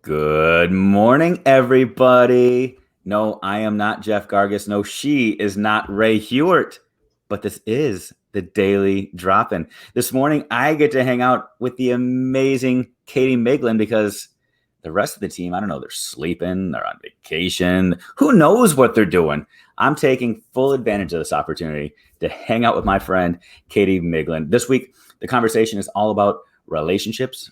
Good morning, everybody. No, I am not Jeff Gargis. No, she is not Ray Hewart. But this is the Daily Drop-In. This morning, I get to hang out with the amazing Katie Miglin because the rest of the team, I don't know, they're sleeping, they're on vacation. Who knows what they're doing? I'm taking full advantage of this opportunity to hang out with my friend, Katie Miglin. This week, the conversation is all about relationships.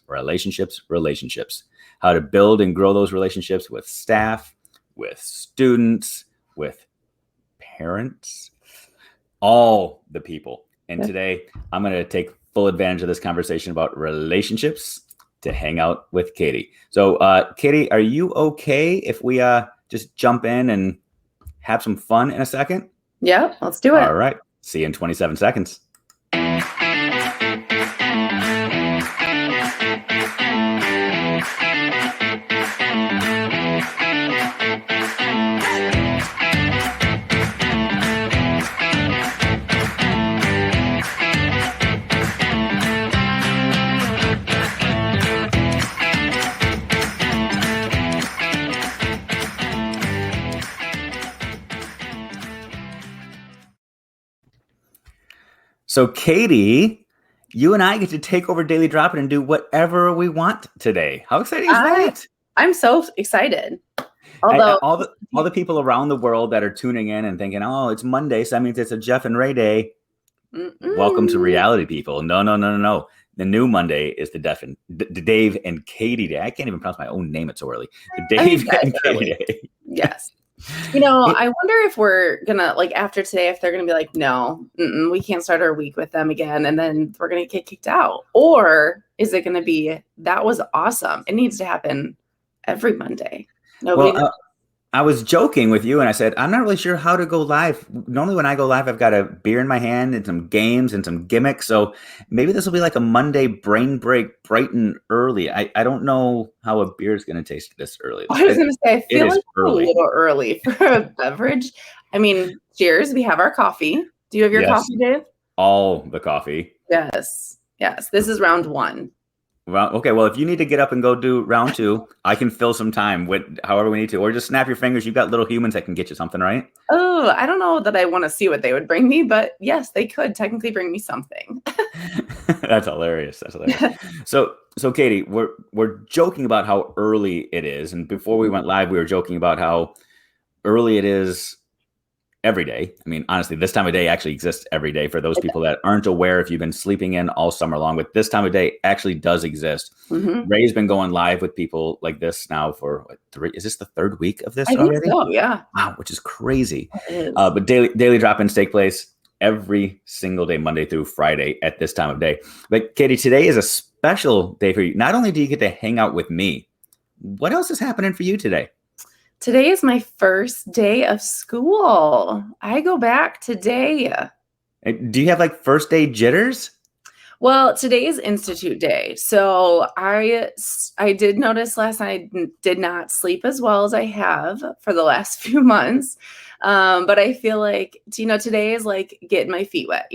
How to build and grow those relationships with staff, with students, with parents, all the people. And today I'm going to take full advantage of this conversation about relationships to hang out with Katie. So, Katie, are you okay if we just jump in and have some fun in a second? Yeah, let's do it. All right. See you in 27 seconds. So, Katie, you and I get to take over Daily Drop-In and do whatever we want today. How exciting is that? I'm so excited. Although all the people around the world that are tuning in and thinking, "Oh, it's Monday, so that means it's a Jeff and Ray day." Welcome to reality, people. No. The new Monday is the Dave and Katie day. I can't even pronounce my own name. It's so early. The Dave and Katie day. Yes. I wonder if we're gonna, like, after today, if they're gonna be like, no, we can't start our week with them again, and then we're gonna get kicked out, or is it gonna be, that was awesome, it needs to happen every Monday? I was joking with you and I said, I'm not really sure how to go live. Normally when I go live, I've got a beer in my hand and some games and some gimmicks. So maybe this will be like a Monday brain break, bright and early. I don't know how a beer is going to taste this early. I was going to say, I feel like it's a little early for a beverage. I mean, cheers. We have our coffee. Do you have your coffee, Dave? All the coffee. Yes. This is round one. Well, okay. Well, if you need to get up and go do round two, I can fill some time with however we need to, or just snap your fingers. You've got little humans that can get you something, right? Oh, I don't know that I want to see what they would bring me, but yes, they could technically bring me something. That's hilarious. So Katie, we're joking about how early it is, and before we went live, we were joking about how early it is every day. I mean, honestly, this time of day actually exists every day for those people that aren't aware. If you've been sleeping in all summer long, but this time of day actually does exist. Mm-hmm. Ray's been going live with people like this now for is this the third week of this already? I think so, yeah. Wow, which is crazy. It is. But daily drop-ins take place every single day, Monday through Friday at this time of day. But Katie, today is a special day for you. Not only do you get to hang out with me, what else is happening for you today? Today is my first day of school. I go back today. Do you have like first day jitters? Well, today is Institute Day. So I did notice last night I did not sleep as well as I have for the last few months. But I feel like, today is like getting my feet wet,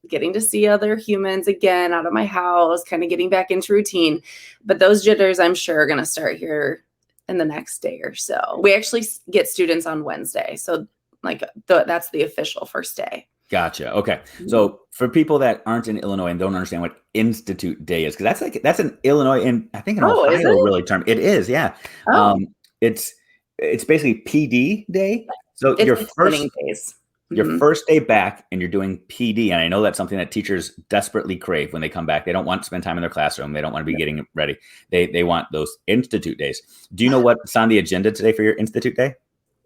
getting to see other humans again out of my house, kind of getting back into routine. But those jitters, I'm sure, are going to start here in the next day or so. We actually get students on Wednesday. So that's the official first day. Gotcha. Okay. So for people that aren't in Illinois and don't understand what Institute Day is, because that's an Illinois and I think an Ohio really term. It is. Yeah. Oh. It's basically PD day. So it's your first days. Your first day back and you're doing PD. And I know that's something that teachers desperately crave when they come back. They don't want to spend time in their classroom. They don't want to be getting ready. They want those Institute days. Do you know what's on the agenda today for your Institute Day?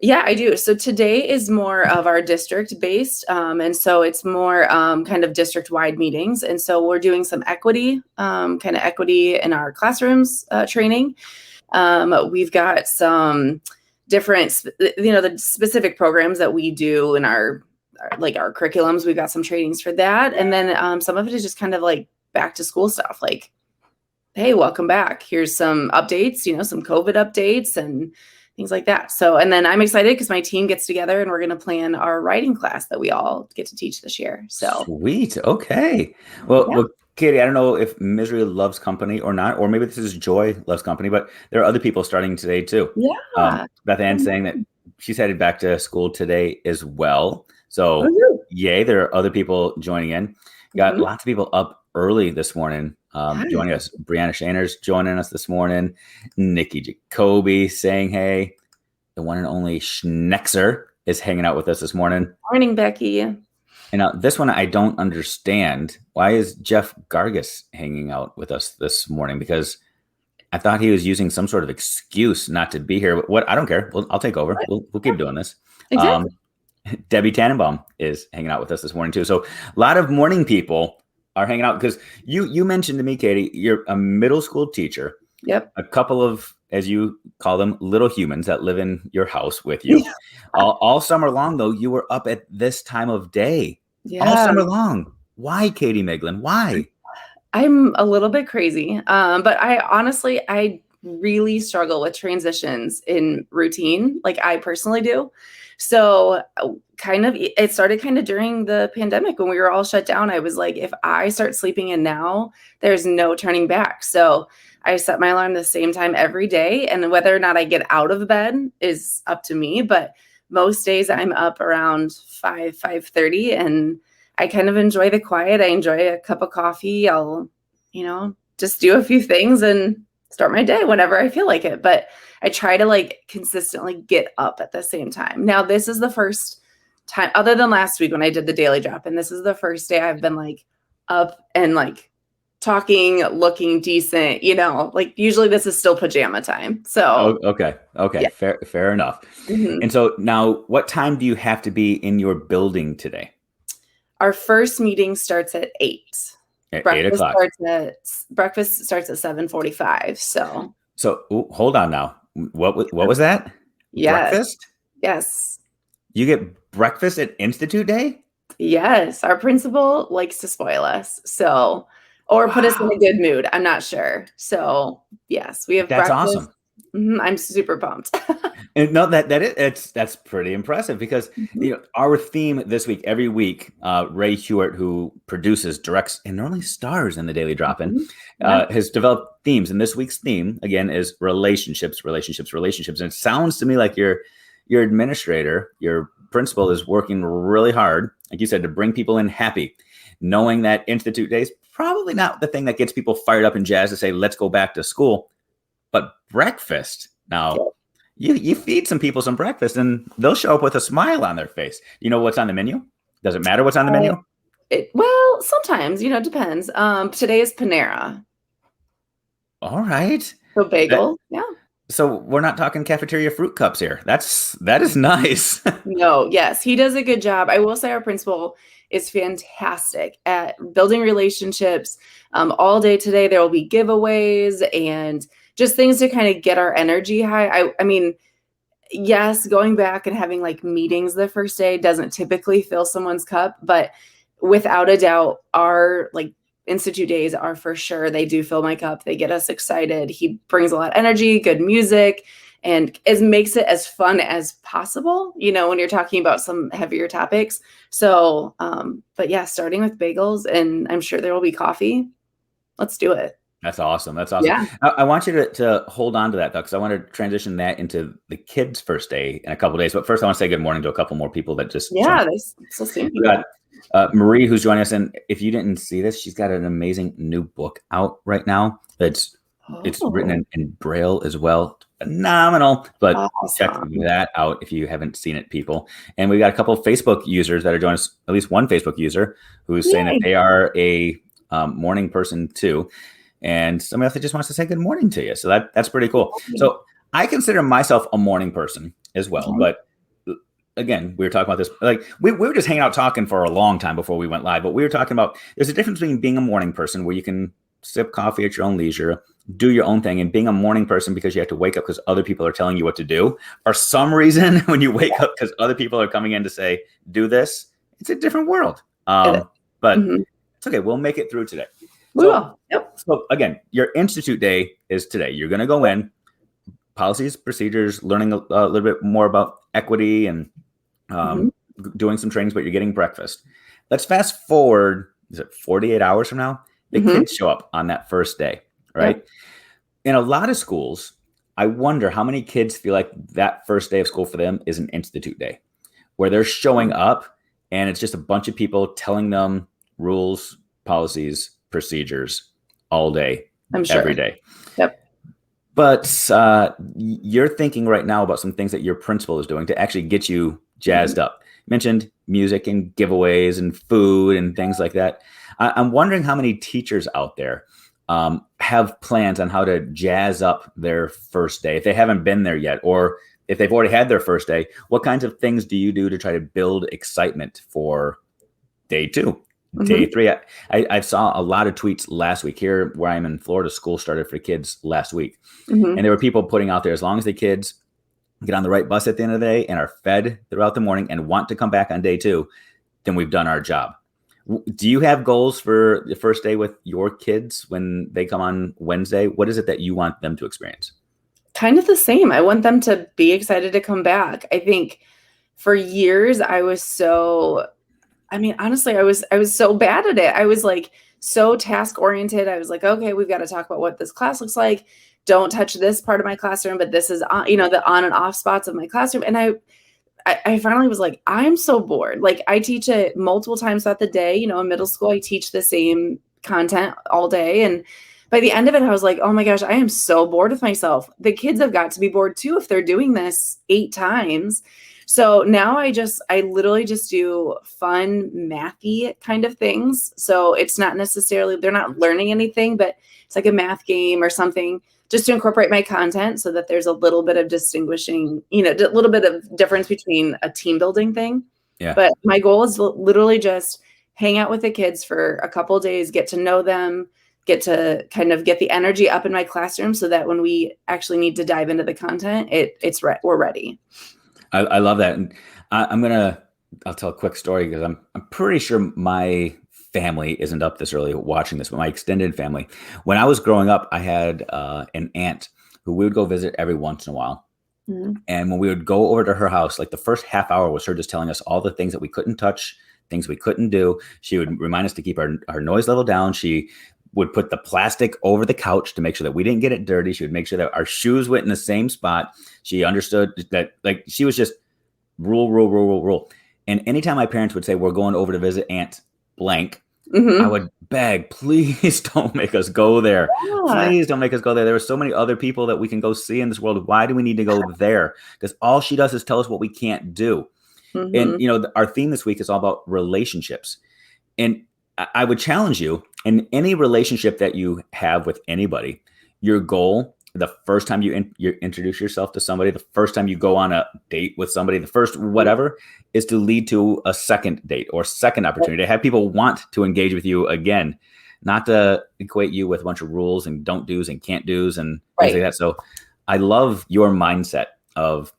Yeah, I do. So today is more of our district based. And so it's more kind of district wide meetings. And so we're doing some equity in our classrooms training. We've got some different, the specific programs that we do in our curriculums. We've got some trainings for that. And then some of it is just kind of like back to school stuff. Like, hey, welcome back. Here's some updates, some COVID updates and things like that. So, and then I'm excited because my team gets together and we're going to plan our writing class that we all get to teach this year. So sweet. Okay. Well, Katie, I don't know if misery loves company or not, or maybe this is joy loves company, but there are other people starting today too. Yeah. Beth Ann's Mhm. saying that she's headed back to school today as well. So, Woohoo. yay, there are other people joining in. Got Mhm. lots of people up early this morning joining Yes. us. Brianna Shaner's joining us this morning. Nikki Jacoby saying hey. The one and only Schnexer is hanging out with us this morning. Morning, Becky. And now this one I don't understand. Why is Jeff Gargis hanging out with us this morning? Because I thought he was using some sort of excuse not to be here. But what I don't care. I'll take over. What? We'll Yeah, keep doing this. exactly. Debbie Tannenbaum is hanging out with us this morning too. So a lot of morning people are hanging out because you mentioned to me, Katie, you're a middle school teacher. Yep. A couple of, as you call them, little humans that live in your house with you. All summer long, though, you were up at this time of day. All Yeah. summer long. Why, Katie Miglin? Why? I'm a little bit crazy. But I really struggle with transitions in routine, like I personally do. So it started kind of during the pandemic when we were all shut down. I was like, if I start sleeping in now, there's no turning back. So I set my alarm the same time every day. And whether or not I get out of bed is up to me. But most days I'm up around 5:30, and I kind of enjoy the quiet. I enjoy a cup of coffee. I'll, just do a few things and start my day whenever I feel like it. But I try to like consistently get up at the same time. Now, this is the first time, other than last week when I did the daily drop, and this is the first day I've been like up and like talking, looking decent, like usually this is still pajama time. So, Okay. yeah. Fair enough. Mhm. And so now, what time do you have to be in your building today? Our first meeting starts at 8. At 8 Breakfast o'clock. starts at 7:45. So, So hold on now. What was that? yes. Breakfast? Yes. You get breakfast at Institute Day? Yes, our principal likes to spoil us. So, or put us in a Wow, good mood. I'm not sure. So, yes, we have that's breakfast. awesome. I'm super pumped. And no, that's pretty impressive because Mhm. our theme this week, every week, Ray Hewitt, who produces, directs, and normally stars in the Daily Drop-In, Mhm. Yeah. has developed themes. And this week's theme again is relationships, relationships, relationships. And it sounds to me like your administrator, your principal, is working really hard, like you said, to bring people in happy, knowing that Institute Day is probably not the thing that gets people fired up and jazzed to say, let's go back to school, but breakfast now. You feed some people some breakfast and they'll show up with a smile on their face. You know what's on the menu? Does it matter what's on the Uh, menu? well, sometimes, it depends. Today is Panera. All right. So That, bagel. Yeah. so we're not talking cafeteria fruit cups here. That is nice. No, yes, he does a good job. I will say our principal is fantastic at building relationships. All day today, there will be giveaways and just things to kind of get our energy high. I mean, yes, going back and having like meetings the first day doesn't typically fill someone's cup, but without a doubt, our like institute days are for sure. They do fill my cup. They get us excited. He brings a lot of energy, good music, and it makes it as fun as possible, when you're talking about some heavier topics. So, but yeah, starting with bagels, and I'm sure there will be coffee. Let's do it. That's awesome. That's awesome. Yeah. I want you to hold on to that though, because I want to transition that into the kids' first day in a couple of days. But first, I want to say good morning to a couple more people that just jumped. Yeah. There's still seeing We people. got Marie, who's joining us, and if you didn't see this, she's got an amazing new book out right now. It's written Oh, in Braille as well. Phenomenal. But check awesome. that out if you haven't seen it, people. And we got a couple of Facebook users that are joining us. At least one Facebook user who's saying that Yay. they are a morning person too. And somebody else that just wants to say good morning to you. So that's pretty cool. So I consider myself a morning person as well. Okay. But again, we were talking about this, like we were just hanging out talking for a long time before we went live, but we were talking about there's a difference between being a morning person where you can sip coffee at your own leisure, do your own thing, and being a morning person because you have to wake up because other people are telling you what to do. For some reason, when you wake up because other people are coming in to say, do this, it's a different world. But Mhm. it's okay. We'll make it through today. We will. Yep. So again, your institute day is today. You're going to go in, policies, procedures, learning a little bit more about equity and Mhm. doing some trainings, but you're getting breakfast. Let's fast forward. Is it 48 hours from now? The Mm-hmm. kids show up on that first day, right? Yep. In a lot of schools, I wonder how many kids feel like that first day of school for them is an institute day where they're showing up and it's just a bunch of people telling them rules, policies, procedures all day, I'm every sure. day. Yep. But you're thinking right now about some things that your principal is doing to actually get you jazzed up. You mentioned music and giveaways and food and things like that. I'm wondering how many teachers out there have plans on how to jazz up their first day if they haven't been there yet, or if they've already had their first day. What kinds of things do you do to try to build excitement for day two, day Mm-hmm. three? I saw a lot of tweets last week here where I'm in Florida. School started for kids last week. Mm-hmm. And there were people putting out there, as long as the kids get on the right bus at the end of the day and are fed throughout the morning and want to come back on day two, then we've done our job. Do you have goals for the first day with your kids when they come on Wednesday? What is it that you want them to experience? Kind of the same. I want them to be excited to come back. I think for years honestly, I was so bad at it. I was like so task oriented. I was like, okay, we've got to talk about what this class looks like. Don't touch this part of my classroom, but this is on, the on and off spots of my classroom. And I finally was like, I'm so bored. Like I teach it multiple times throughout the day. In middle school, I teach the same content all day. And by the end of it, I was like, oh my gosh, I am so bored with myself. The kids have got to be bored too if they're doing this 8 times. So now I literally just do fun, mathy kind of things. So it's not necessarily, they're not learning anything, but it's like a math game or something, just to incorporate my content so that there's a little bit of distinguishing, a little bit of difference between a team building thing. Yeah. But my goal is literally just hang out with the kids for a couple of days, get to know them, get to kind of get the energy up in my classroom so that when we actually need to dive into the content, we're ready. I love that. And I'll tell a quick story because I'm pretty sure my family isn't up this early watching this, but my extended family. When I was growing up, I had an aunt who we would go visit every once in a while. Mm-hmm. And when we would go over to her house, like the first half hour was her just telling us all the things that we couldn't touch, things we couldn't do. She would remind us to keep our noise level down. She would put the plastic over the couch to make sure that we didn't get it dirty. She would make sure that our shoes went in the same spot. She understood that, like, she was just rule. And anytime my parents would say, we're going over to visit Aunt blank, Mm-hmm. I would beg, please don't make us go there. Yeah. Please don't make us go there. There are so many other people that we can go see in this world. Why do we need to go there? Because all she does is tell us what we can't do. Mm-hmm. And, our theme this week is all about relationships. And I would challenge you in any relationship that you have with anybody, your goal, the first time you introduce yourself to somebody, the first time you go on a date with somebody, the first whatever, is to lead to a second date or second opportunity, to have people want to engage with you again, not to equate you with a bunch of rules and don't do's and can't do's and things like that. So I love your mindset of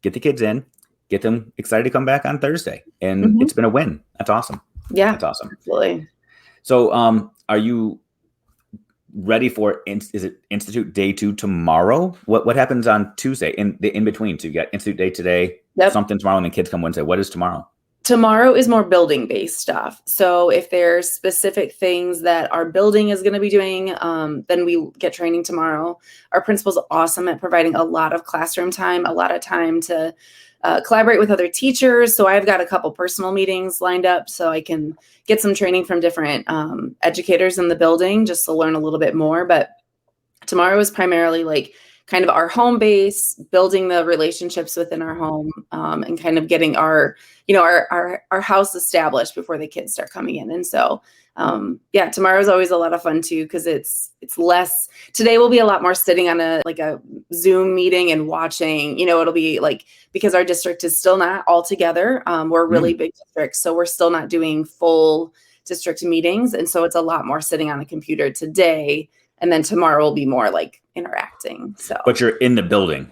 get the kids in, get them excited to come back on Thursday. And it's been a win. That's awesome. Yeah, that's awesome. Absolutely. So are you ready for is it Institute Day 2 tomorrow? What happens on Tuesday in between? So you got Institute Day today, something tomorrow, and then kids come Wednesday. What is tomorrow? Tomorrow is more building based stuff. So if there's specific things that our building is going to be doing, then we get training tomorrow. Our principal's awesome at providing a lot of classroom time, a lot of time to collaborate with other teachers. So I've got a couple personal meetings lined up so I can get some training from different educators in the building just to learn a little bit more. But tomorrow is primarily like kind of our home base, building the relationships within our home, and kind of getting our house established before the kids start coming in. And so, tomorrow is always a lot of fun too, because it's less. Today will be a lot more sitting on a Zoom meeting and watching. It'll be like, because our district is still not all together. We're a really big district, so we're still not doing full district meetings, and so it's a lot more sitting on a computer today. And then tomorrow will be more like interacting. So, but you're in the building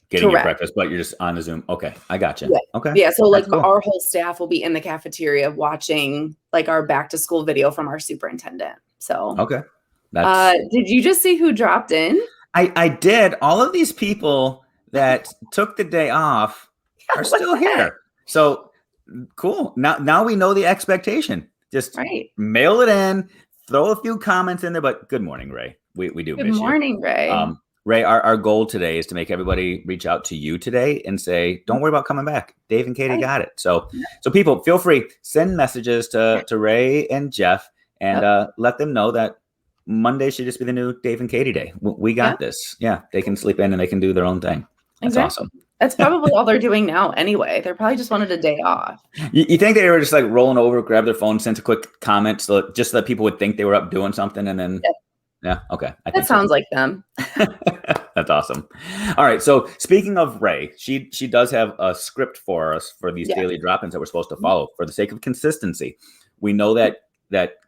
getting Correct. your breakfast, but you're just on the Zoom. Okay, I gotcha. Yeah. Okay. Yeah. So like cool. Our whole staff will be in the cafeteria watching like our back to school video from our superintendent. So okay. Did you just see who dropped in? I did. All of these people that took the day off are still here. So cool. Now we know the expectation. Just mail it in, throw a few comments in there, but good morning, Ray. We do Good miss you. morning, Ray. Ray, our goal today is to make everybody reach out to you today and say, don't worry about coming back. Dave and Katie got it. So people, feel free, send messages to Ray and Jeff and let them know that Monday should just be the new Dave and Katie day. We got this. Yeah, they can sleep in and they can do their own thing. That's awesome. That's probably all they're doing now anyway. They're probably just wanted a day off. You think they were just like rolling over, grab their phone, sent a quick comment just so that people would think they were up doing something and then... Yeah. Okay. That sounds like them. That's awesome. All right. So speaking of Ray, she does have a script for us for these daily drop-ins that we're supposed to follow for the sake of consistency. We know that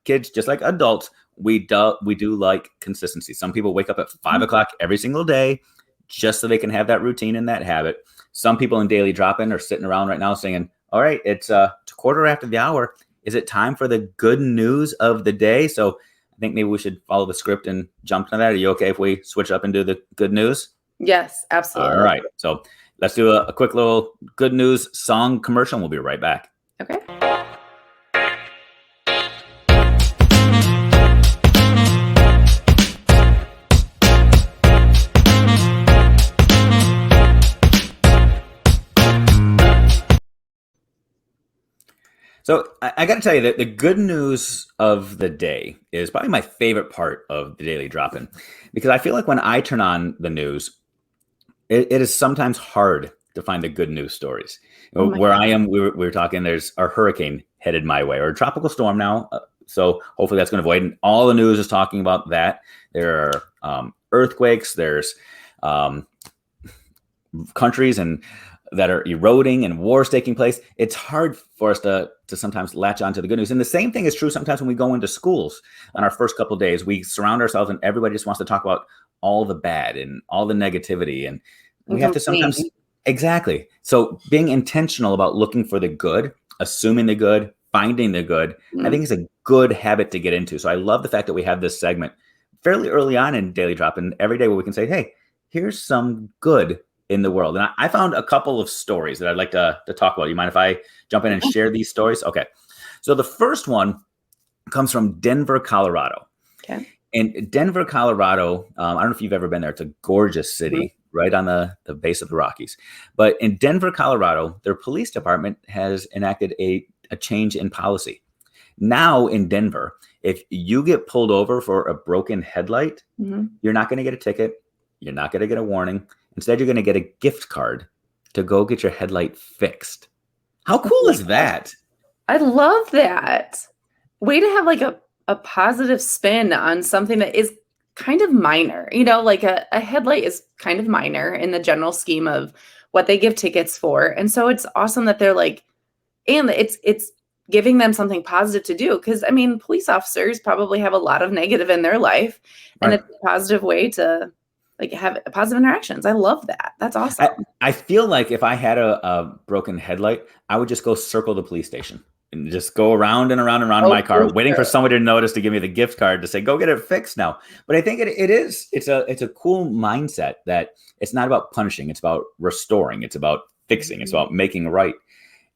kids, just like adults, we do like consistency. Some people wake up at 5 o'clock every single day just so they can have that routine and that habit. Some people in daily drop-in are sitting around right now saying, all right, it's a quarter after the hour. Is it time for the good news of the day? So I think maybe we should follow the script and jump to that. Are you okay if we switch up and do the good news? Yes, absolutely. All right. So let's do a quick little good news song commercial and we'll be right back. Okay. So I got to tell you that the good news of the day is probably my favorite part of the daily drop-in, because I feel like when I turn on the news, it is sometimes hard to find the good news stories. Where I am, we were talking, there's a hurricane headed my way, or a tropical storm now. So hopefully that's going to avoid. And all the news is talking about that. There are earthquakes. There's countries that are eroding and wars taking place. It's hard for us to sometimes latch on to the good news. And the same thing is true sometimes when we go into schools on our first couple of days. We surround ourselves and everybody just wants to talk about all the bad and all the negativity. And we have to sometimes... Exactly. So being intentional about looking for the good, assuming the good, finding the good, I think is a good habit to get into. So I love the fact that we have this segment fairly early on in Daily Drop and every day where we can say, hey, here's some good in the world. And I found a couple of stories that I'd like to talk about. You mind if I jump in and share these stories? Okay. So the first one comes from Denver, Colorado. Okay. And Denver, Colorado, I don't know if you've ever been there. It's a gorgeous city right on the base of the Rockies. But in Denver, Colorado, their police department has enacted a change in policy. Now in Denver, if you get pulled over for a broken headlight, you're not going to get a ticket. You're not going to get a warning. Instead, you're going to get a gift card to go get your headlight fixed. How cool is that? I love that. Way to have like a positive spin on something that is kind of minor. You know, like a headlight is kind of minor in the general scheme of what they give tickets for. And so it's awesome that they're like, and it's giving them something positive to do. Because, I mean, police officers probably have a lot of negative in their life. And it's a positive way to like have positive interactions. I love that. That's awesome. I feel like if I had a broken headlight, I would just go circle the police station and just go around and around and around in my car, waiting for somebody to notice to give me the gift card to say, go get it fixed now. But I think it's a cool mindset that it's not about punishing. It's about restoring. It's about fixing. It's about making right.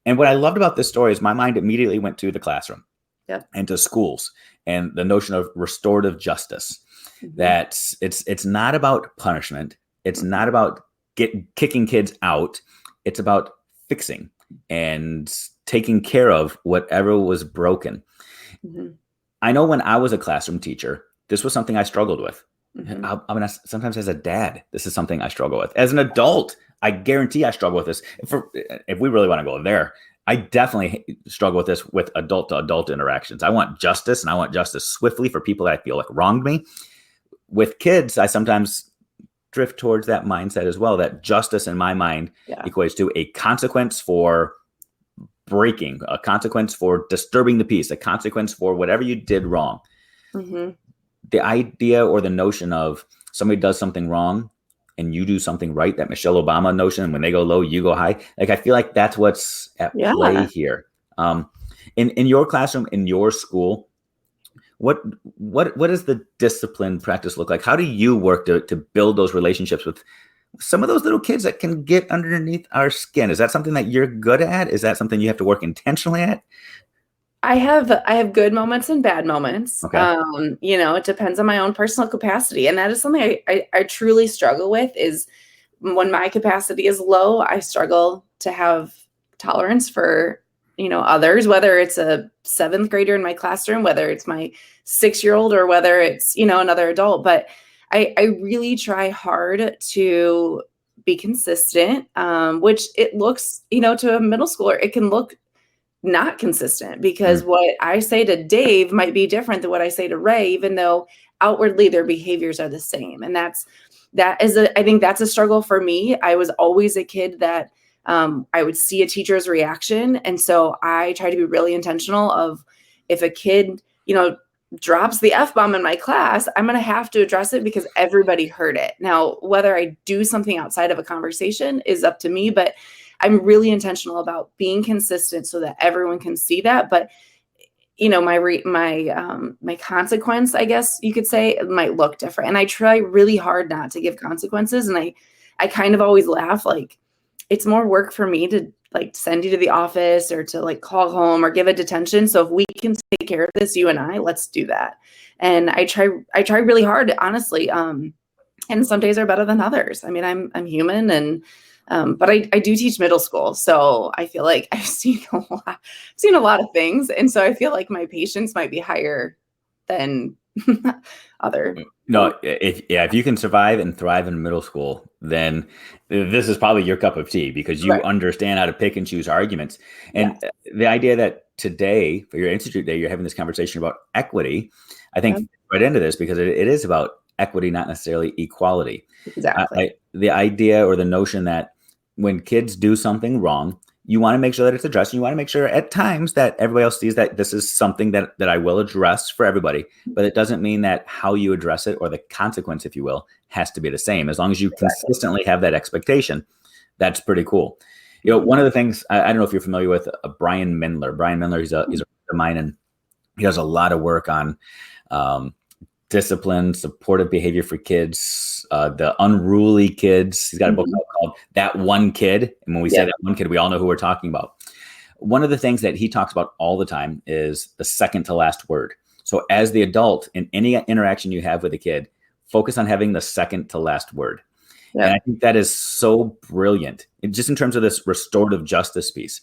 And what I loved about this story is my mind immediately went to the classroom and to schools and the notion of restorative justice. That it's not about punishment. It's not about kicking kids out. It's about fixing and taking care of whatever was broken. I know when I was a classroom teacher, this was something I struggled with. I mean, sometimes as a dad, this is something I struggle with. As an adult, I guarantee I struggle with this. If we really want to go there, I definitely struggle with this with adult to adult interactions. I want justice, and I want justice swiftly for people that I feel like wronged me. With kids, I sometimes drift towards that mindset as well, that justice in my mind equates to a consequence for breaking, a consequence for disturbing the peace, a consequence for whatever you did wrong. The idea or the notion of somebody does something wrong and you do something right, that Michelle Obama notion, when they go low, you go high. Like, I feel like that's what's at play here. In your classroom, in your school, what does the discipline practice look like? How do you work to build those relationships with some of those little kids that can get underneath our skin? Is that something that you're good at? Is that something you have to work intentionally at? I have good moments and bad moments. Okay. It depends on my own personal capacity. And that is something I truly struggle with is when my capacity is low, I struggle to have tolerance for, others, whether it's a seventh grader in my classroom, whether it's my 6-year-old or whether it's, another adult. But I really try hard to be consistent, which it looks, to a middle schooler, it can look not consistent because Mm. what I say to Dave might be different than what I say to Ray, even though outwardly their behaviors are the same. And I think that's a struggle for me. I was always a kid that I would see a teacher's reaction. And so I try to be really intentional of if a kid, drops the F-bomb in my class, I'm going to have to address it because everybody heard it. Now, whether I do something outside of a conversation is up to me, but I'm really intentional about being consistent so that everyone can see that. But my consequence, I guess you could say, it might look different. And I try really hard not to give consequences. And I kind of always laugh, like it's more work for me to like send you to the office or to like call home or give a detention. So if we can take care of this, you and I, let's do that. And I try really hard, honestly. And some days are better than others. I mean, I'm human, and but I do teach middle school, so I feel like I've seen a lot of things, and so I feel like my patience might be higher than other. No, if you can survive and thrive in middle school, then this is probably your cup of tea because you Right. understand how to pick and choose arguments. And Yes. the idea that today, for your Institute Day, you're having this conversation about equity, I think Yep. right into this because it is about equity, not necessarily equality. Exactly. The idea or the notion that when kids do something wrong, you want to make sure that it's addressed. You want to make sure at times that everybody else sees that this is something that I will address for everybody, but it doesn't mean that how you address it or the consequence, if you will, has to be the same. As long as you Exactly. consistently have that expectation, that's pretty cool. Mhm. One of the things I don't know if you're familiar with Brian Mindler. Brian Mindler, he's a friend of mine, and he does a lot of work on um, discipline, supportive behavior for kids, the unruly kids. He's got a book Mhm. called That One Kid. And when we say Yep. that one kid, we all know who we're talking about. One of the things that he talks about all the time is the second to last word. So as the adult, in any interaction you have with a kid, focus on having the second to last word. And I Yep. think that is so brilliant, just in terms of this restorative justice piece.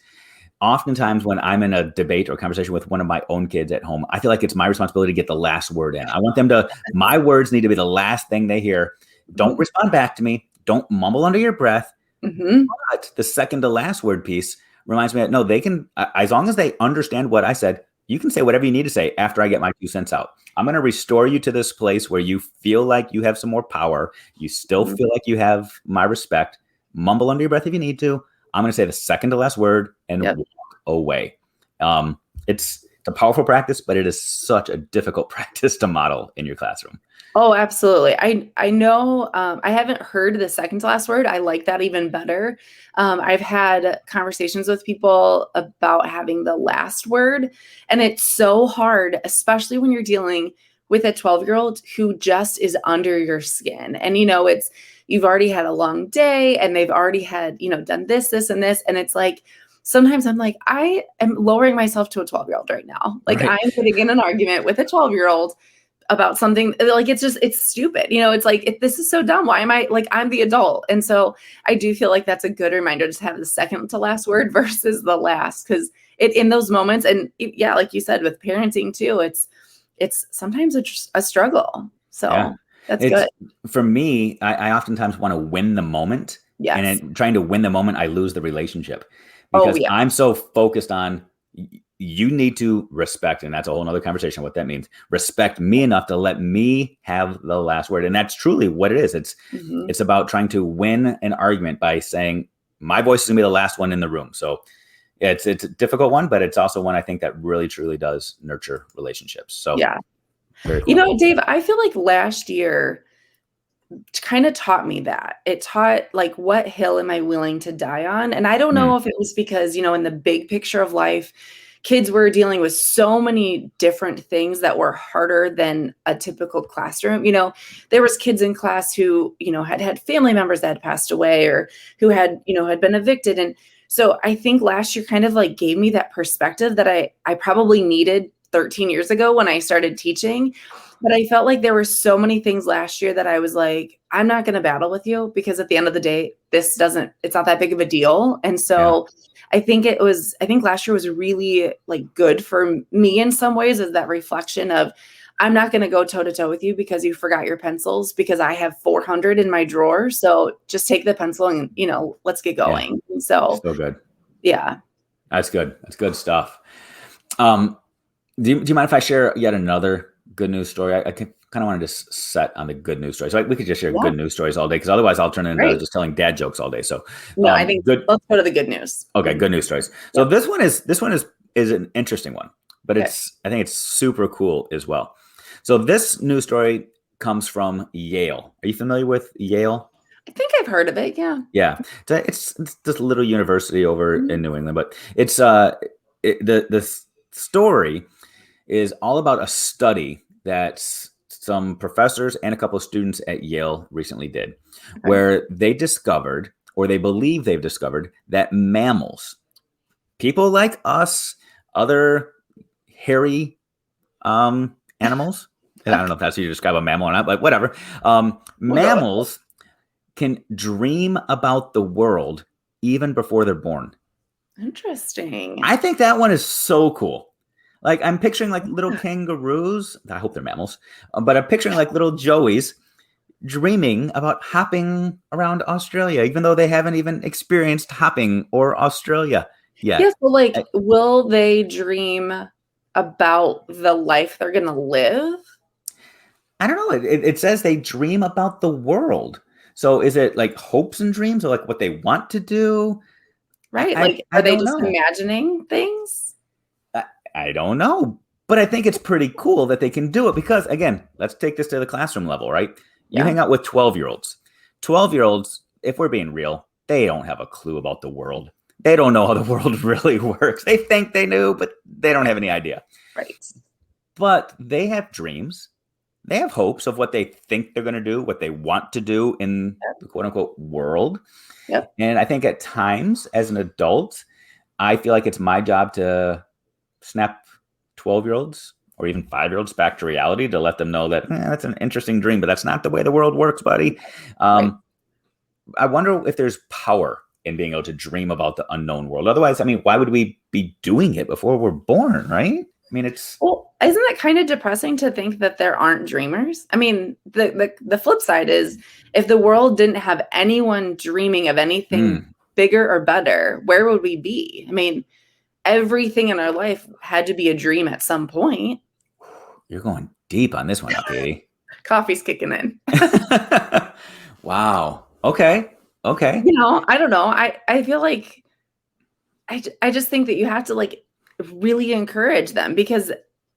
Oftentimes when I'm in a debate or conversation with one of my own kids at home, I feel like it's my responsibility to get the last word in. I want them to, my words need to be the last thing they hear. Don't Mhm. respond back to me. Don't mumble under your breath. Mhm. But the second to last word piece reminds me that no, they can, as long as they understand what I said, you can say whatever you need to say after I get my 2 cents out. I'm going to restore you to this place where you feel like you have some more power. You still Mhm. feel like you have my respect. Mumble under your breath if you need to. I'm going to say the second to last word and Yep. walk away. Um, it's a powerful practice, but it is such a difficult practice to model in your classroom. Oh, absolutely. I know, I haven't heard the second to last word. I like that even better. I've had conversations with people about having the last word, and it's so hard, especially when you're dealing with a 12-year-old who just is under your skin. And it's you've already had a long day and they've already had, done this, this, and this. And it's like sometimes I'm like, I am lowering myself to a 12-year-old right now. Like Right. I'm getting in an argument with a 12-year-old about something like it's stupid. It's like this is so dumb. Why am I like I'm the adult? And so I do feel like that's a good reminder to have the second to last word versus the last because it in those moments and yeah, like you said with parenting too, it's sometimes a struggle. Yeah. So that's It's good. for me, I oftentimes want to win the moment. And Yes. in trying to win the moment, I lose the relationship Oh because yeah. I'm so focused on you need to respect, and that's a whole nother conversation what that means. Respect me enough to let me have the last word. And that's truly what it is. Hmm. It's about trying to win an argument by saying my voice is gonna be the last one in the room. So it's a difficult one, but it's also one I think that really truly does nurture relationships. So Yeah. very cool. Dave, I feel like last year kind of taught me that. It taught like what hill am I willing to die on? And I don't Mm, know if it was because, in the big picture of life, kids were dealing with so many different things that were harder than a typical classroom. There was kids in class who, had family members that had passed away or who had been evicted and So I think last year kind of like gave me that perspective that I probably needed 13 years ago when I started teaching. But I felt like there were so many things last year that I was like, I'm not going to battle with you because at the end of the day, it's not that big of a deal. And Yeah. so I think last year was really like good for me in some ways, as that reflection of, I'm not going to go toe to toe with you because you forgot your pencils, because I have 400 in my drawer. So just take the pencil and, let's get Yeah. going. And so, So good. yeah. That's good. That's good stuff. Do you mind if I share yet another good news story? I kind of wanted to set on the good news stories. We could just share good news stories all day, because otherwise I'll turn into just telling dad jokes all day. So no, I think good. Let's go to the good news. Okay, good news stories. So this one is an interesting one, but I think it's super cool as well. So this news story comes from Yale. Are you familiar with Yale? I think I've heard of it. Yeah. Yeah, it's this little university over in New England, but it's the story is all about a study that some professors and a couple of students at Yale recently did, where they discovered, or they believe they've discovered, that mammals, people like us, other hairy animals, I don't know if that's how you describe a mammal or not, but whatever, mammals can dream about the world even before they're born. Interesting. I think that one is so cool. Like, I'm picturing like little kangaroos. I hope they're mammals, but I'm picturing like little joeys dreaming about hopping around Australia, even though they haven't even experienced hopping or Australia yet. Yes. Well, will they dream about the life they're going to live? I don't know. It says they dream about the world. So is it like hopes and dreams, or like what they want to do? Right. I Are they don't just know. imagining things? I don't know. But I think it's pretty cool that they can do it, because, again, let's take this to the classroom level, right? You hang out with 12-year-olds. 12-year-olds, if we're being real, they don't have a clue about the world. They don't know how the world really works. They think they knew, but they don't have any idea. Right. But they have dreams. They have hopes of what they think they're going to do, what they want to do in the quote-unquote world. Yep. And I think at times, as an adult, I feel like it's my job to snap 12-year-olds or even 5-year-olds back to reality, to let them know that that's an interesting dream, but that's not the way the world works, buddy. I wonder if there's power in being able to dream about the unknown world. Otherwise, I mean, why would we be doing it before we're born, right? I mean, isn't that kind of depressing to think that there aren't dreamers? I mean, the flip side is, if the world didn't have anyone dreaming of anything bigger or better, where would we be? I mean, everything in our life had to be a dream at some point. You're going deep on this one, Katie. Coffee's kicking in. Wow. Okay. I don't know. I feel like I just think that you have to like really encourage them, because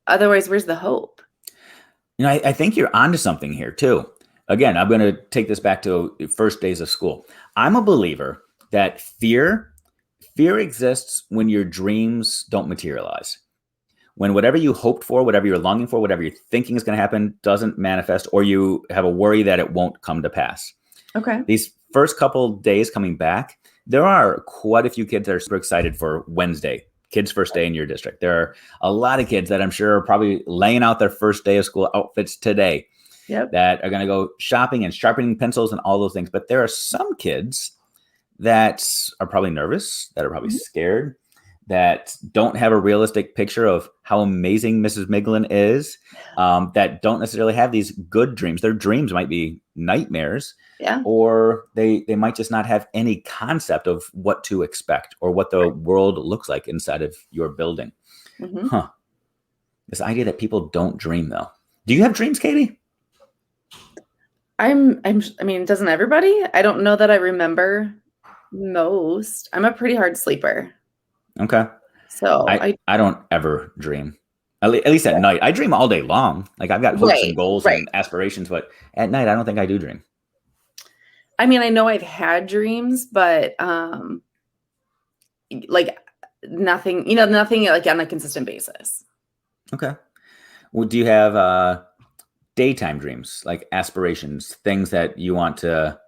otherwise, where's the hope? I think you're onto something here too. Again, I'm going to take this back to first days of school. I'm a believer that fear exists when your dreams don't materialize. When whatever you hoped for, whatever you're longing for, whatever you're thinking is going to happen doesn't manifest, or you have a worry that it won't come to pass. Okay. These first couple days coming back, there are quite a few kids that are super excited for Wednesday, kids' first day in your district. There are a lot of kids that I'm sure are probably laying out their first day of school outfits today, that are going to go shopping and sharpening pencils and all those things. But there are some kids that are probably nervous, that are probably scared, that don't have a realistic picture of how amazing Mrs. Miglin is, that don't necessarily have these good dreams. Their dreams might be nightmares, or they might just not have any concept of what to expect or what the world looks like inside of your building. This idea that people don't dream, though. Do you have dreams, Katie? I mean, doesn't everybody? I don't know that I remember most. I'm a pretty hard sleeper. Okay. So I don't ever dream. At least at night. I dream all day long. Like, I've got hopes and goals and aspirations, but at night I don't think I do dream. I mean, I know I've had dreams, but like nothing like on a consistent basis. Okay. Well, do you have daytime dreams, like aspirations, things that you want to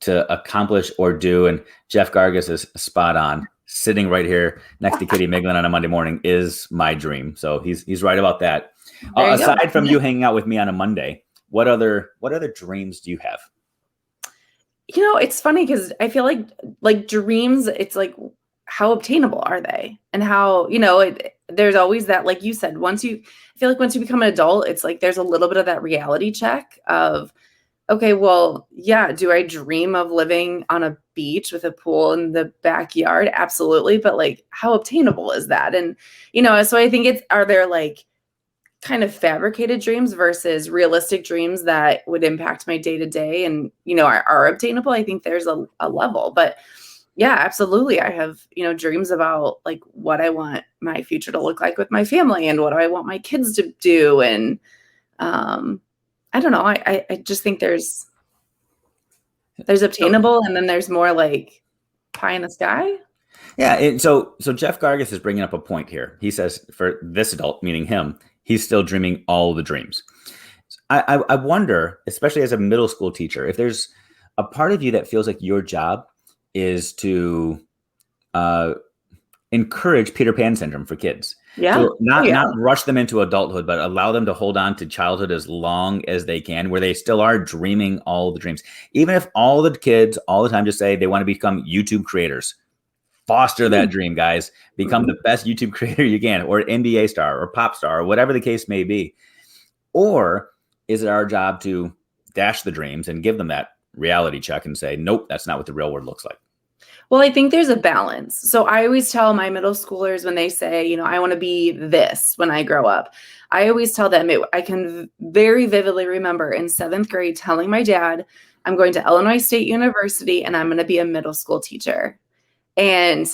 to accomplish or do, and Jeff Gargas is spot on. Sitting right here next to Kitty Miglin on a Monday morning is my dream. So he's right about that. Aside from you hanging out with me on a Monday, what other dreams do you have? It's funny because I feel like dreams, it's like, how obtainable are they? And how, there's always that, like you said, I feel like once you become an adult, it's like there's a little bit of that reality check of, okay, well, yeah, do I dream of living on a beach with a pool in the backyard? Absolutely. But like, how obtainable is that? And, so I think are there like kind of fabricated dreams versus realistic dreams that would impact my day to day and, are obtainable? I think there's a level, but yeah, absolutely. I have, dreams about like what I want my future to look like with my family and what I want my kids to do. And, I don't know. I just think there's obtainable, and then there's more like pie in the sky. Yeah. So Jeff Gargas is bringing up a point here. He says for this adult, meaning him, he's still dreaming all the dreams. I wonder, especially as a middle school teacher, if there's a part of you that feels like your job is to encourage Peter Pan syndrome for kids. Yeah. So not rush them into adulthood, but allow them to hold on to childhood as long as they can, where they still are dreaming all the dreams. Even if all the kids all the time just say they want to become YouTube creators, foster that dream, guys. Become the best YouTube creator you can, or NBA star or pop star, or whatever the case may be. Or is it our job to dash the dreams and give them that reality check and say, nope, that's not what the real world looks like? Well, I think there's a balance. So I always tell my middle schoolers when they say, I want to be this when I grow up, I always tell them, I can very vividly remember in 7th grade telling my dad, I'm going to Illinois State University and I'm going to be a middle school teacher. And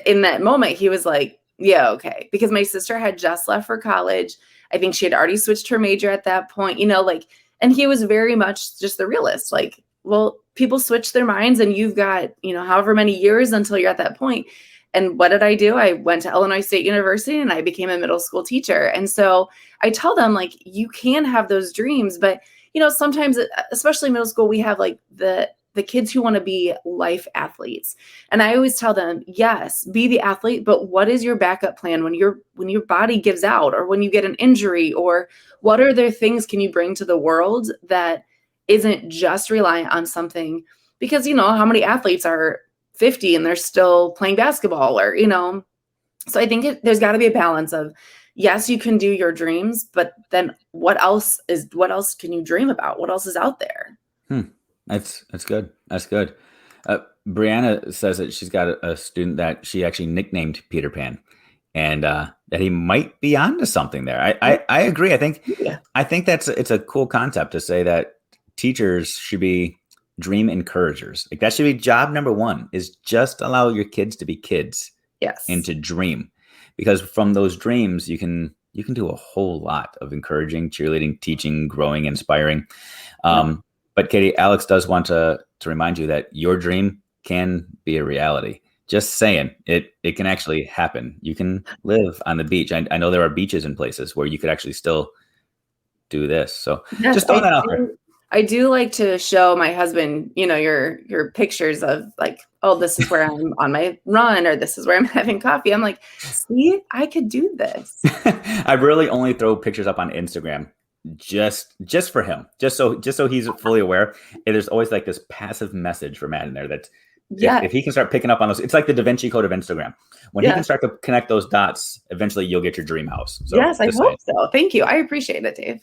in that moment, he was like, yeah, okay. Because my sister had just left for college. I think she had already switched her major at that point, and he was very much just the realist. Like, well, people switch their minds and you've got, however many years until you're at that point. And what did I do? I went to Illinois State University and I became a middle school teacher. And so I tell them, like, you can have those dreams, but, sometimes, especially middle school, we have like the kids who want to be life athletes. And I always tell them, yes, be the athlete, but what is your backup plan when your body gives out or when you get an injury, or what other things can you bring to the world that isn't just reliant on something? Because, how many athletes are 50 and they're still playing basketball or, so I think there's got to be a balance of, yes, you can do your dreams, but then what else can you dream about? What else is out there? That's good. That's good. Brianna says that she's got a student that she actually nicknamed Peter Pan, and that he might be onto something there. I agree. I think it's a cool concept to say that teachers should be dream encouragers. Like, that should be job number one, is just allow your kids to be kids. Yes. And to dream, because from those dreams you can do a whole lot of encouraging, cheerleading, teaching, growing, inspiring. But Katie, Alex does want to remind you that your dream can be a reality. Just saying, it can actually happen. You can live on the beach. I know there are beaches in places where you could actually still do this. So yes, just throw that out there. I do like to show my husband, your pictures of like, oh, this is where I'm on my run, or this is where I'm having coffee. I'm like, see, I could do this. I really only throw pictures up on Instagram just for him, just so he's fully aware. And there's always like this passive message for Matt in there that if he can start picking up on those, it's like the Da Vinci Code of Instagram. When he can start to connect those dots, eventually you'll get your dream house. So, yes, I hope so. Thank you. I appreciate it, Dave.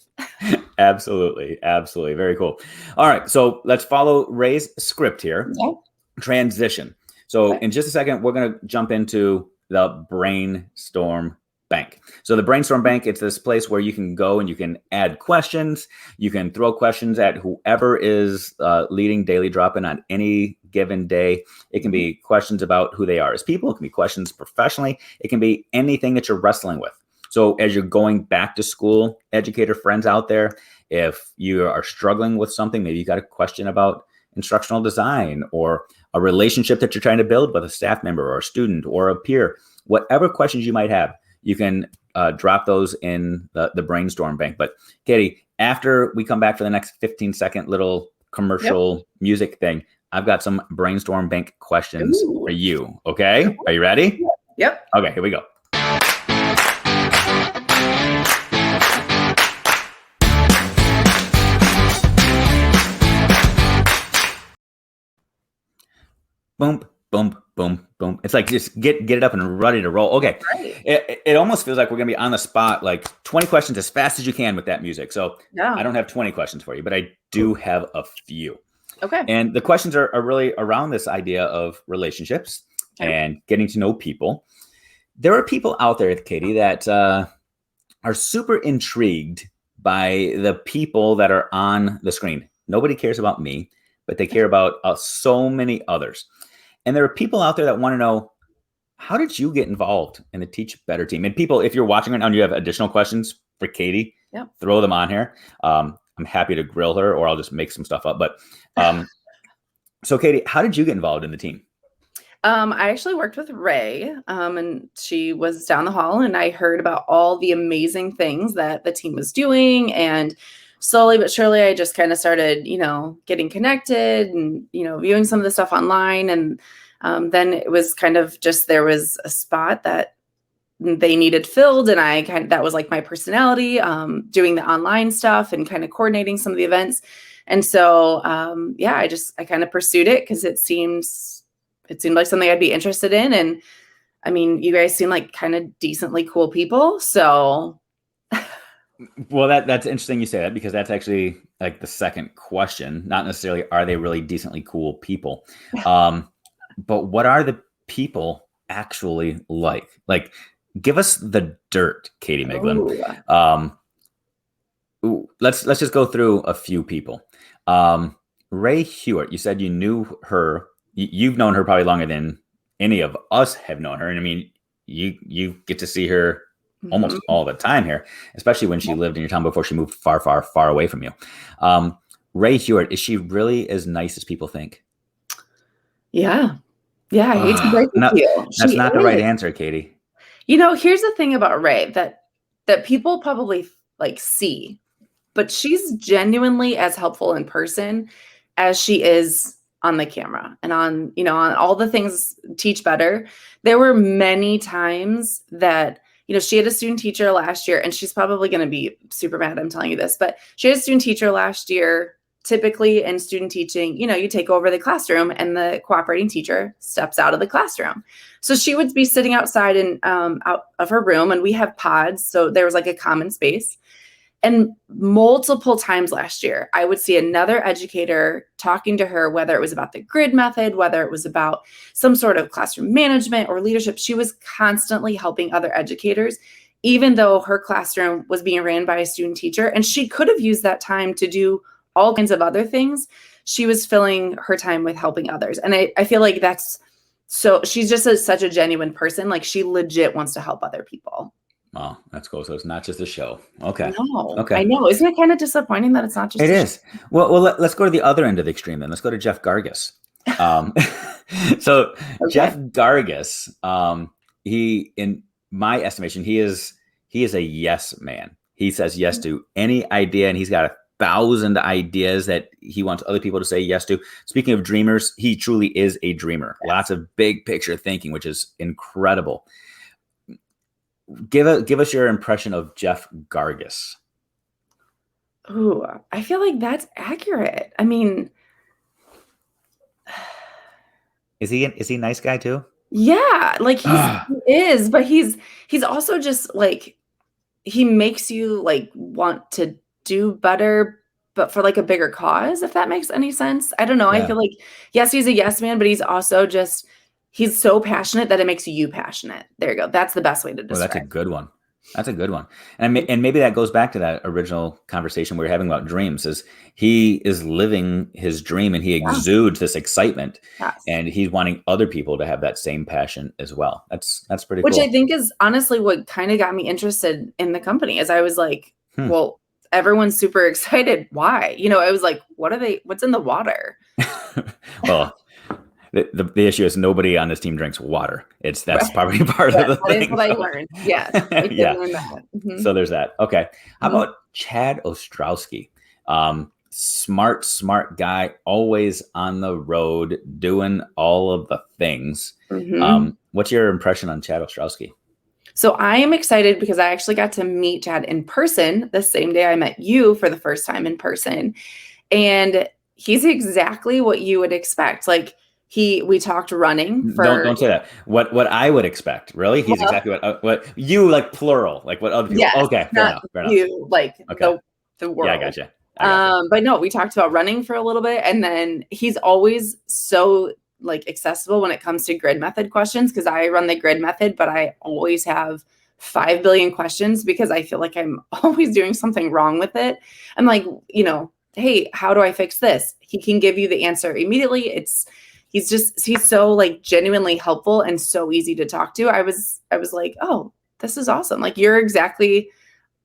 Absolutely. Absolutely. Very cool. All right. So let's follow Ray's script here. Yeah. Transition. So in just a second, we're going to jump into the brainstorm bank. So the brainstorm bank, it's this place where you can go and you can add questions. You can throw questions at whoever is leading Daily Drop-In on any given day. It can be questions about who they are as people. It can be questions professionally. It can be anything that you're wrestling with. So as you're going back to school, educator friends out there, if you are struggling with something, maybe you got a question about instructional design or a relationship that you're trying to build with a staff member or a student or a peer, whatever questions you might have, you can drop those in the brainstorm bank. But Katie, after we come back for the next 15-second little commercial music thing, I've got some brainstorm bank questions for you. Okay. Are you ready? Yep. Okay, here we go. Boom, boom, boom, boom. It's like just get it up and ready to roll. Okay. Right. It almost feels like we're going to be on the spot, like 20 questions as fast as you can with that music. So I don't have 20 questions for you, but I do have a few. Okay. And the questions are really around this idea of relationships and getting to know people. There are people out there, Katie, that are super intrigued by the people that are on the screen. Nobody cares about me, but they care about so many others. And there are people out there that want to know, how did you get involved in the Teach Better team? And people, if you're watching right now and you have additional questions for Katie, throw them on here. I'm happy to grill her, or I'll just make some stuff up. But so Katie, how did you get involved in the team? I actually worked with Ray, and she was down the hall, and I heard about all the amazing things that the team was doing. And slowly but surely, I just kind of started, getting connected and, viewing some of the stuff online. And then it was kind of just, there was a spot that they needed filled. And that was like my personality, doing the online stuff and kind of coordinating some of the events. And so, I kind of pursued it because it seemed like something I'd be interested in. And I mean, you guys seem like kind of decently cool people. So. Well, that's interesting you say that, because that's actually like the second question. Not necessarily are they really decently cool people, but what are the people actually like? Like, give us the dirt, Katie Miglin. Let's just go through a few people. Ray Hewitt, you said you knew her. You've known her probably longer than any of us have known her, and I mean, you get to see her almost all the time here, especially when she lived in your town before she moved far, far, far away from you. Ray Hewitt, is she really as nice as people think? Yeah. I hate to break it to you. That's not the right answer, Katie. Here's the thing about Ray that people probably like see, but she's genuinely as helpful in person as she is on the camera and on all the things Teach Better. There were many times that, she had a student teacher last year, and she's probably going to be super mad I'm telling you this, but she had a student teacher last year. Typically in student teaching, you take over the classroom and the cooperating teacher steps out of the classroom. So she would be sitting outside and out of her room, and we have pods. So there was like a common space. And multiple times last year, I would see another educator talking to her, whether it was about the grid method, whether it was about some sort of classroom management or leadership. She was constantly helping other educators, even though her classroom was being ran by a student teacher. And she could have used that time to do all kinds of other things. She was filling her time with helping others. And I feel like so she's just such a genuine person. Like, she legit wants to help other people. Oh, that's cool. So it's not just a show. Okay. No, okay. I know. Isn't it kind of disappointing that it's not just It is. Well, let's go to the other end of the extreme then. Let's go to Jeff Gargas. So Jeff Gargas, he, in my estimation, he is a yes man. He says yes to any idea, and he's got 1,000 ideas that he wants other people to say yes to. Speaking of dreamers, he truly is a dreamer. Yes. Lots of big picture thinking, which is incredible. Give us your impression of Jeff Gargas. Ooh, I feel like that's accurate. I mean, is he a nice guy too? Yeah, like he is, but he's also just like, he makes you like want to do better, but for like a bigger cause, if that makes any sense. I don't know. Yeah. I feel like, yes, he's a yes man, but he's also just, he's so passionate that it makes you passionate. There you go. That's the best way to describe. Well, that's a good one. That's a good one. And maybe that goes back to that original conversation we were having about dreams. Is he is living his dream, and he exudes this excitement, and he's wanting other people to have that same passion as well. That's pretty cool. Which I think is honestly what kind of got me interested in the company, as I was like, well, everyone's super excited. Why? I was like, what's in the water? Well, the issue is nobody on this team drinks water. That's probably part of the thing. That's what I learned. Yes. I did learn that. Mm-hmm. So there's that. Okay. How about Chad Ostrowski? smart guy, always on the road, doing all of the things. Mm-hmm. What's your impression on Chad Ostrowski? So I am excited because I actually got to meet Chad in person the same day I met you for the first time in person. And he's exactly what you would expect. Like we talked running for, Don't say that. What I would expect, really? He's well, exactly what you like, plural, like what other people. yes, Okay, fair not enough, fair enough. you, like Okay, the yeah, I world. gotcha. I gotcha. But no, we talked about running for a little bit, and then he's always so like accessible when it comes to grid method questions because I run the grid method, but I always have 5 billion questions because I feel like I'm always doing something wrong with it. I'm like, hey, how do I fix this? He can give you the answer immediately. He's so like genuinely helpful and so easy to talk to. I was like, oh, this is awesome. Like you're exactly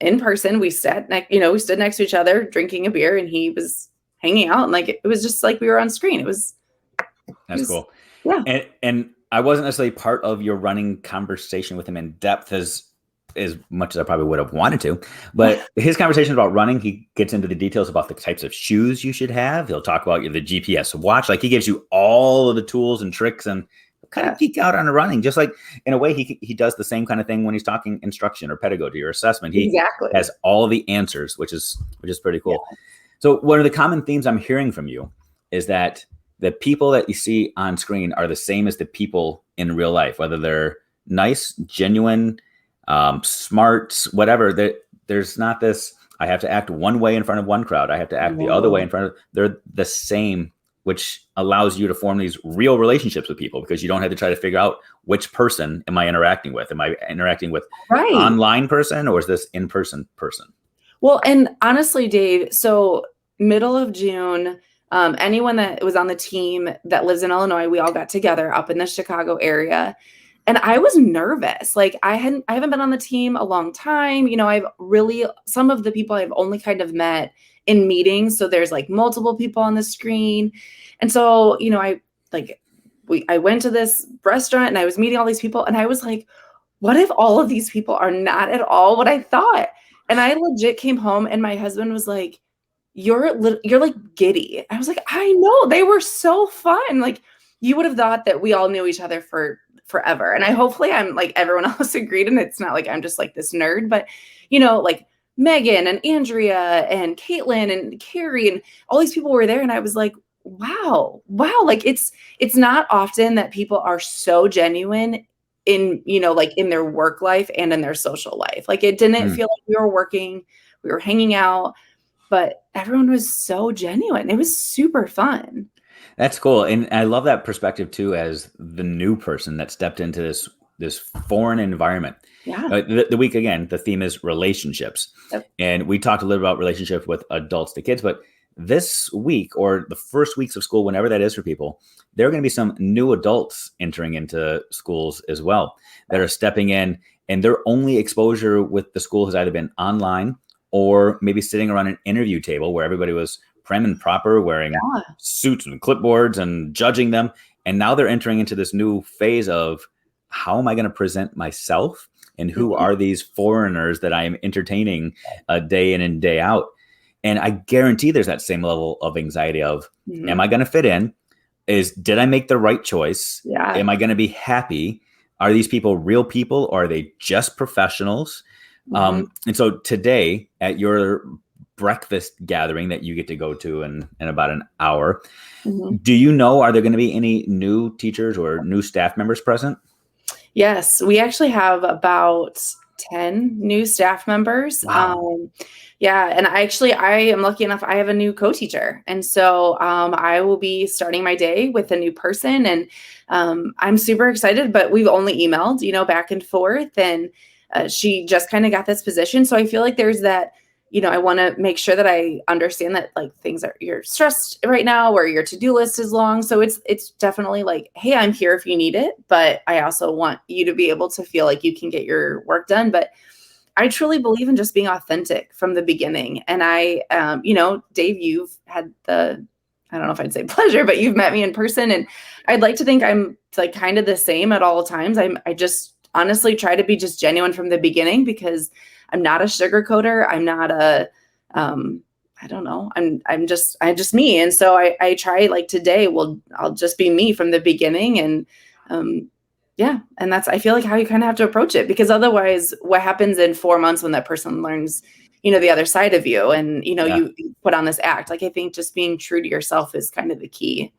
in person. We stood next to each other drinking a beer and he was hanging out and like it was just like we were on screen. That's cool. Yeah. And I wasn't necessarily part of your running conversation with him in depth as much as I probably would have wanted to, but his conversation about running, he gets into the details about the types of shoes you should have. He'll talk about the GPS watch. Like he gives you all of the tools and tricks and kind of geek out on the running. Just like in a way, he does the same kind of thing when he's talking instruction or pedagogy or assessment. He has all the answers, which is pretty cool. Yeah. So one of the common themes I'm hearing from you is that the people that you see on screen are the same as the people in real life, whether they're nice, genuine, smart, whatever. There's not this, I have to act one way in front of one crowd, I have to act the other way in front of, they're the same, which allows you to form these real relationships with people because you don't have to try to figure out which person am I interacting with. Am I interacting with online person or is this in-person person? Well, and honestly, Dave, so middle of June, anyone that was on the team that lives in Illinois, we all got together up in the Chicago area. And I was nervous. Like I haven't been on the team a long time. Some of the people I've only kind of met in meetings. So there's like multiple people on the screen. And so, I went to this restaurant and I was meeting all these people and I was like, what if all of these people are not at all what I thought? And I legit came home and my husband was like, you're like giddy. I was like, I know, they were so fun. Like you would have thought that we all knew each other for forever. And hopefully I'm like everyone else agreed. And it's not like I'm just like this nerd, but like Megan and Andrea and Caitlin and Carrie and all these people were there. And I was like, wow. Like it's not often that people are so genuine in, like in their work life and in their social life. Like it didn't feel like we were working, we were hanging out, but everyone was so genuine. It was super fun. That's cool. And I love that perspective too, as the new person that stepped into this foreign environment. Yeah. The week, again, the theme is relationships. Yep. And we talked a little about relationships with adults to kids, but this week or the first weeks of school, whenever that is for people, there are going to be some new adults entering into schools as well that are stepping in, and their only exposure with the school has either been online or maybe sitting around an interview table where everybody was prim and proper, wearing suits and clipboards and judging them. And now they're entering into this new phase of how am I going to present myself and who are these foreigners that I am entertaining day in and day out. And I guarantee there's that same level of anxiety of, am I going to fit in? Did I make the right choice? Yeah. Am I going to be happy? Are these people real people or are they just professionals? And so today at your breakfast gathering that you get to go to in about an hour, do you know, are there going to be any new teachers or new staff members present? Yes, we actually have about 10 new staff members. Wow. And I am lucky enough, I have a new co-teacher. And so I will be starting my day with a new person and I'm super excited, but we've only emailed, back and forth and she just kind of got this position. So I feel like there's that, I want to make sure that I understand that like you're stressed right now or your to-do list is long. So it's definitely like, hey, I'm here if you need it, but I also want you to be able to feel like you can get your work done. But I truly believe in just being authentic from the beginning. And I, Dave, you've had I don't know if I'd say pleasure, but you've met me in person and I'd like to think I'm like kind of the same at all times. I just honestly try to be just genuine from the beginning because I'm not a sugarcoater. I'm not I don't know. I'm just me. And so I try, like today, I'll just be me from the beginning. And yeah. And that's, I feel like, how you kind of have to approach it, because otherwise what happens in 4 months when that person learns, the other side of you, and, Yeah. you put on this act, like, I think just being true to yourself is kind of the key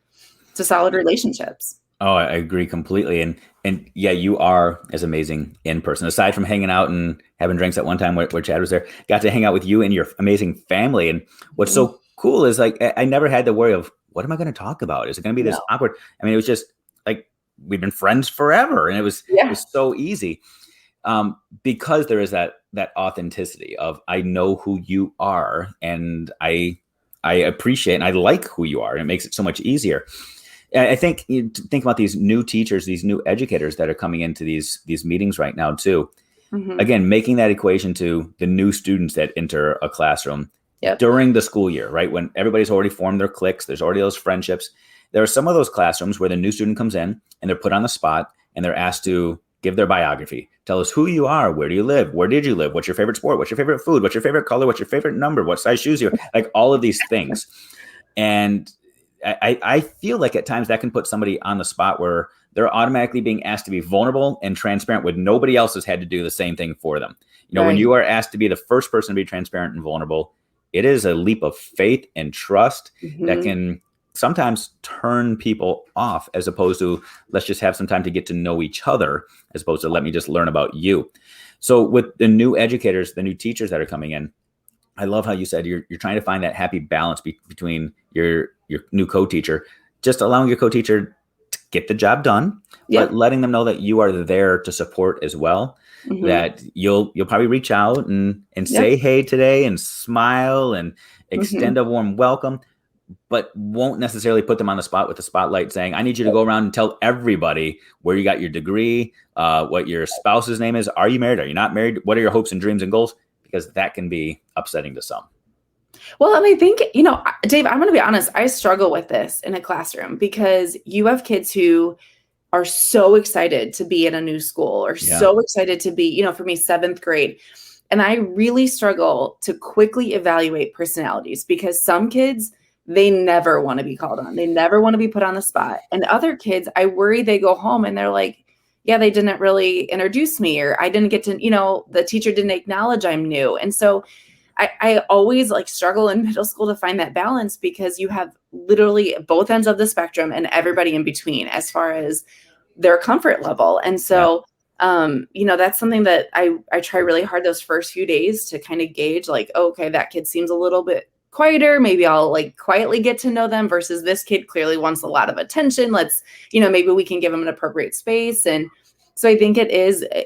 to solid relationships. Oh, I agree completely. And yeah, you are as amazing in person. Aside from hanging out and having drinks at one time where Chad was there, got to hang out with you and your amazing family. And what's Mhm. so cool is like I never had the worry of what am I going to talk about? Is it going to be this No. awkward? I mean, it was just like we've been friends forever, and it Yeah. was so easy because there is that authenticity of I know who you are, and I appreciate and I like who you are, and it makes it so much easier. I think you think about these new teachers, these new educators that are coming into these meetings right now too. Hmm. Again, making that equation to the new students that enter a classroom Yep. during the school year, right? When everybody's already formed their cliques, there's already those friendships. There are some of those classrooms where the new student comes in and they're put on the spot and they're asked to give their biography. Tell us who you are, where do you live, where did you live, what's your favorite sport, what's your favorite food, what's your favorite color, what's your favorite number, what size shoes you wear, like all of these things. And I feel like at times that can put somebody on the spot where they're automatically being asked to be vulnerable and transparent when nobody else has had to do the same thing for them. When Right. you are asked to be the first person to be transparent and vulnerable, it is a leap of faith and trust that Hmm. can sometimes turn people off, as opposed to let's just have some time to get to know each other, as opposed to let me just learn about you. So with the new educators, the new teachers that are coming in, I love how you said you're trying to find that happy balance between your new co-teacher, just allowing your co-teacher to get the job done, Yep. but letting them know that you are there to support as well. Hmm. That you'll probably reach out and Yep. say hey today and smile and Hmm. extend a warm welcome, but won't necessarily put them on the spot with the spotlight saying, I need you to go around and tell everybody where you got your degree, what your spouse's name is. Are you married? Are you not married? What are your hopes and dreams and goals? Because that can be upsetting to some. Well, and I think, Dave, I'm going to be honest, I struggle with this in a classroom, because you have kids who are so excited to be in a new school, or Yeah. so excited to be, for me, seventh grade. And I really struggle to quickly evaluate personalities, because some kids, they never want to be called on. They never want to be put on the spot. And other kids, I worry they go home and they're like, yeah, they didn't really introduce me, or I didn't get to, the teacher didn't acknowledge I'm new. And so I always like struggle in middle school to find that balance, because you have literally both ends of the spectrum and everybody in between as far as their comfort level. And Yeah. so, that's something that I try really hard those first few days to kind of gauge, like, oh, okay, that kid seems a little bit quieter. Maybe I'll like quietly get to know them, versus this kid clearly wants a lot of attention. Let's, maybe we can give them an appropriate space. And so I think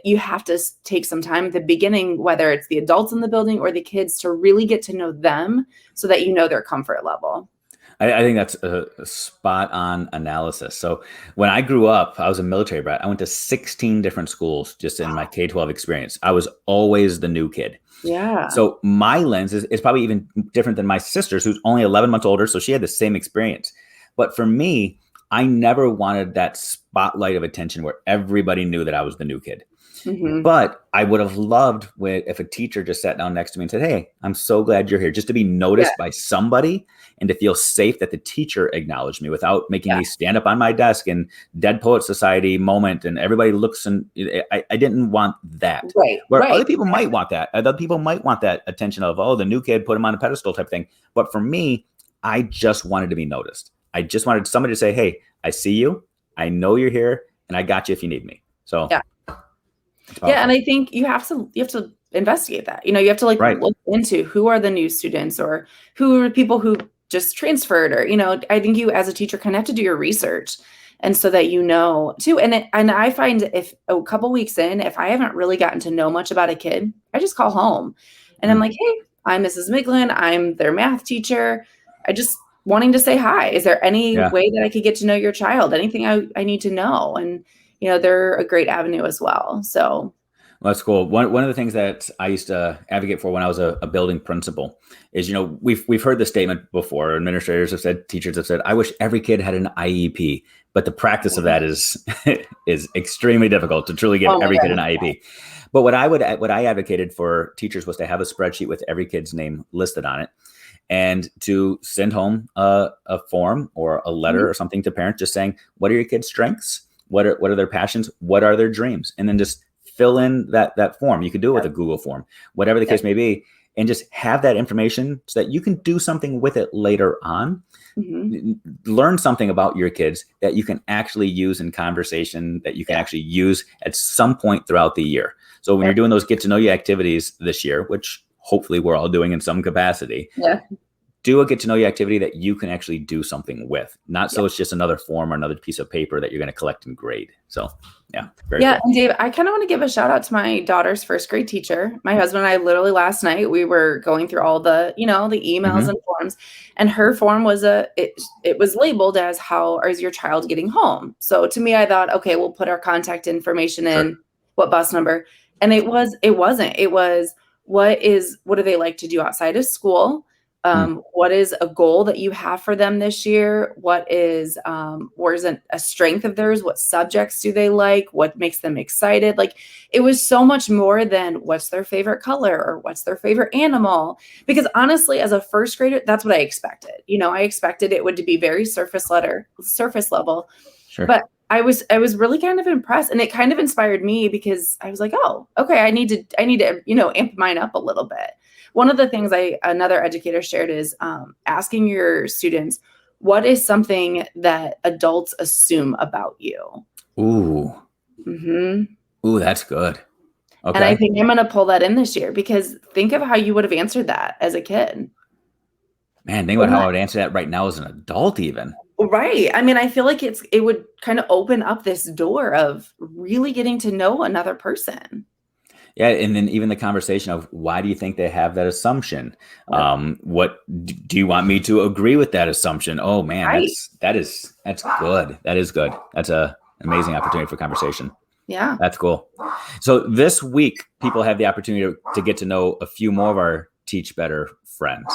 you have to take some time at the beginning, whether it's the adults in the building or the kids, to really get to know them so that their comfort level. I think that's a spot on analysis. So when I grew up, I was a military brat. I went to 16 different schools just in my K-12 experience. I was always the new kid. Yeah. So my lens is probably even different than my sister's, who's only 11 months older. So she had the same experience. But for me, I never wanted that spotlight of attention where everybody knew that I was the new kid. Hmm. But I would have loved if a teacher just sat down next to me and said, hey, I'm so glad you're here, just to be Yeah. noticed by somebody and to feel safe that the teacher acknowledged me without making Yeah. me stand up on my desk and Dead Poet Society moment. And everybody looks, and I didn't want that. Right. Where Right. other people might want that. Other people might want that attention of, oh, the new kid, put him on a pedestal type thing. But for me, I just wanted to be noticed. I just wanted somebody to say, hey, I see you. I know you're here, and I got you if you need me. So Yeah. Yeah. And I think you have to investigate that. You have to like right. look into who are the new students, or who are people who just transferred, or, I think you as a teacher kind of have to do your research. And so that too. And I find, if a couple weeks in, if I haven't really gotten to know much about a kid, I just call home and I'm like, hey, I'm Mrs. Miglin. I'm their math teacher. I just wanting to say hi. Is there any Yeah. way that I could get to know your child? Anything I need to know? And, they're a great avenue as well. So. Well, that's cool. One of the things that I used to advocate for when I was a building principal is, we've heard the statement before. Administrators have said, teachers have said, I wish every kid had an IEP, but the practice of that is is extremely difficult to truly give Oh my every kid an God. IEP. But what I advocated for teachers was to have a spreadsheet with every kid's name listed on it. and to send home a form or a letter or something to parents just saying, what are your kids' strengths? What are their passions? What are their dreams? And then just fill in that form. You could do it with a Google form, whatever the case may be, and just have that information so that you can do something with it later on. Learn something about your kids that you can actually use in conversation, that you can actually use at some point throughout the year. So when you're doing those get to know you activities this year, which hopefully we're all doing in some capacity, do a get to know you activity that you can actually do something with, not so it's just another form or another piece of paper that you're going to collect and grade. So very cool. And Dave, I kind of want to give a shout out to my daughter's first grade teacher. My husband and I literally last night, we were going through all the, the emails and forms, and her form was it was labeled as how is your child getting home? So to me, I thought, okay, we'll put our contact information in, what bus number. And it wasn't, it was, what do they like to do outside of school? What is a goal that you have for them this year? What is, where's a strength of theirs? What subjects do they like? What makes them excited? Like, it was so much more than what's their favorite color or what's their favorite animal. Because honestly, as a first grader, that's what I expected. I expected it would be very surface level. Sure. But I was really kind of impressed, and it kind of inspired me because I was like, oh, okay, I need to, amp mine up a little bit. One of the things another educator shared is asking your students, what is something that adults assume about you? Ooh. Ooh, that's good. Okay. And I think I'm going to pull that in this year, because think of how you would have answered that as a kid. Man, think about how I would answer that right now as an adult even. Right. I mean, I feel like it would kind of open up this door of really getting to know another person. Yeah, and then even the conversation of why do you think they have that assumption? What do you want me to agree with that assumption? Oh man, that's good. That is good. That's an amazing opportunity for conversation. Yeah, that's cool. So this week, people have the opportunity to get to know a few more of our Teach Better friends.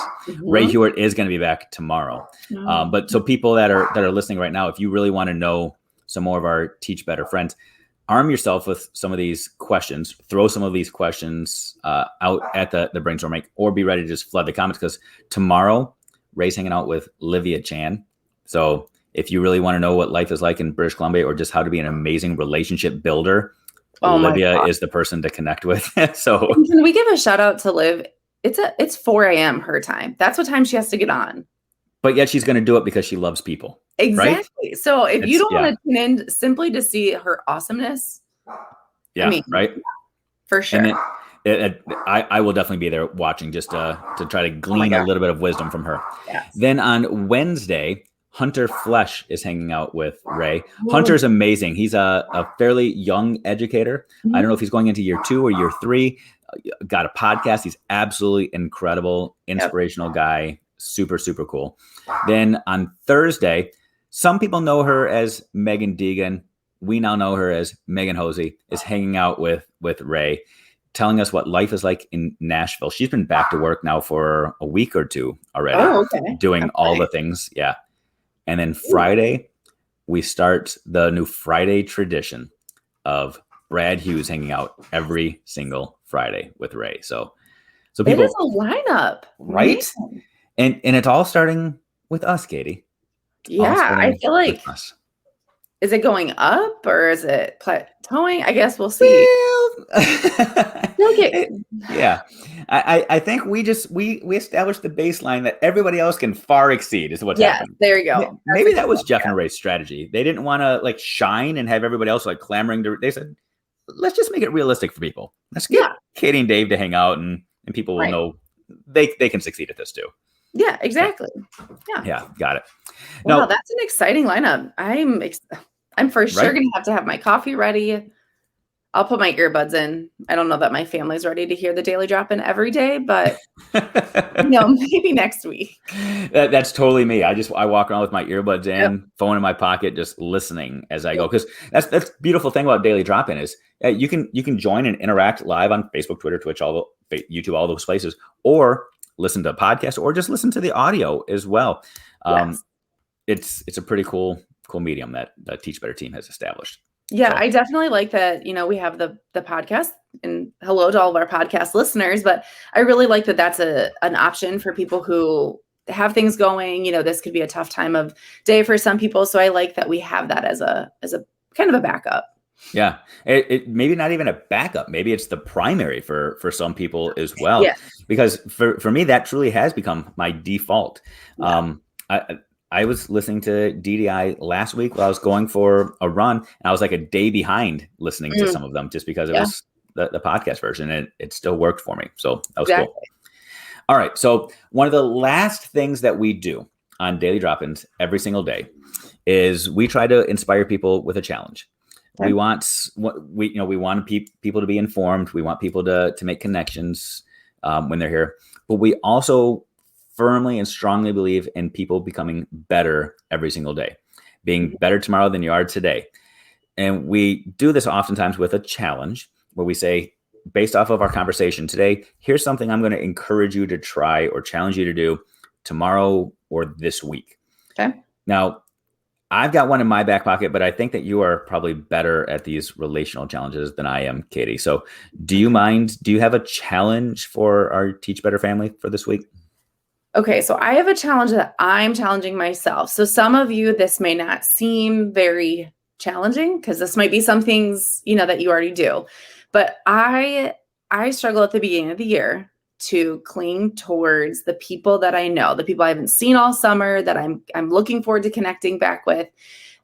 Ray Hewitt is going to be back tomorrow. But so people that are listening right now, if you really want to know some more of our Teach Better friends, arm yourself with some of these questions, throw some of these questions out at the brainstorm mic, or be ready to just flood the comments, because tomorrow Ray's hanging out with Livia Chan. So if you really want to know what life is like in British Columbia, or just how to be an amazing relationship builder, Livia is the person to connect with. So can we give a shout out to Liv? It's 4 a.m. her time. That's what time she has to get on. But yet she's going to do it because she loves people. Exactly. Right? So if you don't want to tune in simply to see her awesomeness, right, for sure. And I will definitely be there watching, just to try to glean a little bit of wisdom from her. Yes. Then on Wednesday, Hunter Flesh is hanging out with Ray. Hunter's amazing. He's a fairly young educator. I don't know if he's going into year 2 or year 3. Got a podcast. He's absolutely incredible, inspirational guy. Super, super cool. Then on Thursday, some people know her as Megan Deegan. We now know her as Megan Hosey, is hanging out with Ray, telling us what life is like in Nashville. She's been back to work now for a week or 2 already, doing all the things. Yeah. And then Friday, we start the new Friday tradition of Brad Hughes hanging out every single Friday with Ray. So people, it is a lineup, right? Man. And it's all starting with us, Katie. Yeah, I feel like, is it going up or is it plateauing? I guess we'll see. Yeah, I think we established the baseline that everybody else can far exceed is what's happening. There you go. Maybe that was Jeff and Ray's strategy. They didn't want to shine and have everybody else clamoring to. They said, let's just make it realistic for people. Let's get Katie and Dave to hang out, and people will know they can succeed at this too. Yeah, exactly. Yeah, got it. Wow, that's an exciting lineup. I'm for sure going to have my coffee ready. I'll put my earbuds in. I don't know that my family's ready to hear the Daily Drop-In every day, but maybe next week. That's totally me. I walk around with my earbuds in, phone in my pocket, just listening as I go. Because that's the beautiful thing about Daily Drop-In is you can join and interact live on Facebook, Twitter, Twitch, YouTube, all those places, or listen to a podcast, or just listen to the audio as well. It's a pretty cool medium that the Teach Better team has established. Yeah, So I definitely like that, we have the podcast, and hello to all of our podcast listeners, but I really like that that's an option for people who have things going. This could be a tough time of day for some people, so I like that we have that as a kind of a backup. yeah, it maybe not even a backup. Maybe it's the primary for some people as well. Yeah. Because for me, that truly has become my default. Yeah. I I was listening to DDI last week while I was going for a run, and I was like a day behind listening to Mm, some of them just because it yeah, was the podcast version, and it still worked for me. So that was cool. exactly. All right. So one of the last things that we do on Daily Drop-ins every single day is we try to inspire people with a challenge. We Okay. want we want people to be informed. We want people to make connections when they're here, but we also firmly and strongly believe in people becoming better every single day, being better tomorrow than you are today. And we do this oftentimes with a challenge where we say, based off of our conversation today, here's something I'm going to encourage you to try or challenge you to do tomorrow or this week. Okay. Now, I've got one in my back pocket, but I think that you are probably better at these relational challenges than I am, Katie. So do you mind? Do you have a challenge for our Teach Better family for this week? Okay, so I have a challenge that I'm challenging myself. So some of you, this may not seem very challenging because this might be some things, that you already do. But I struggle at the beginning of the year to cling towards the people that I know, the people I haven't seen all summer that I'm looking forward to connecting back with.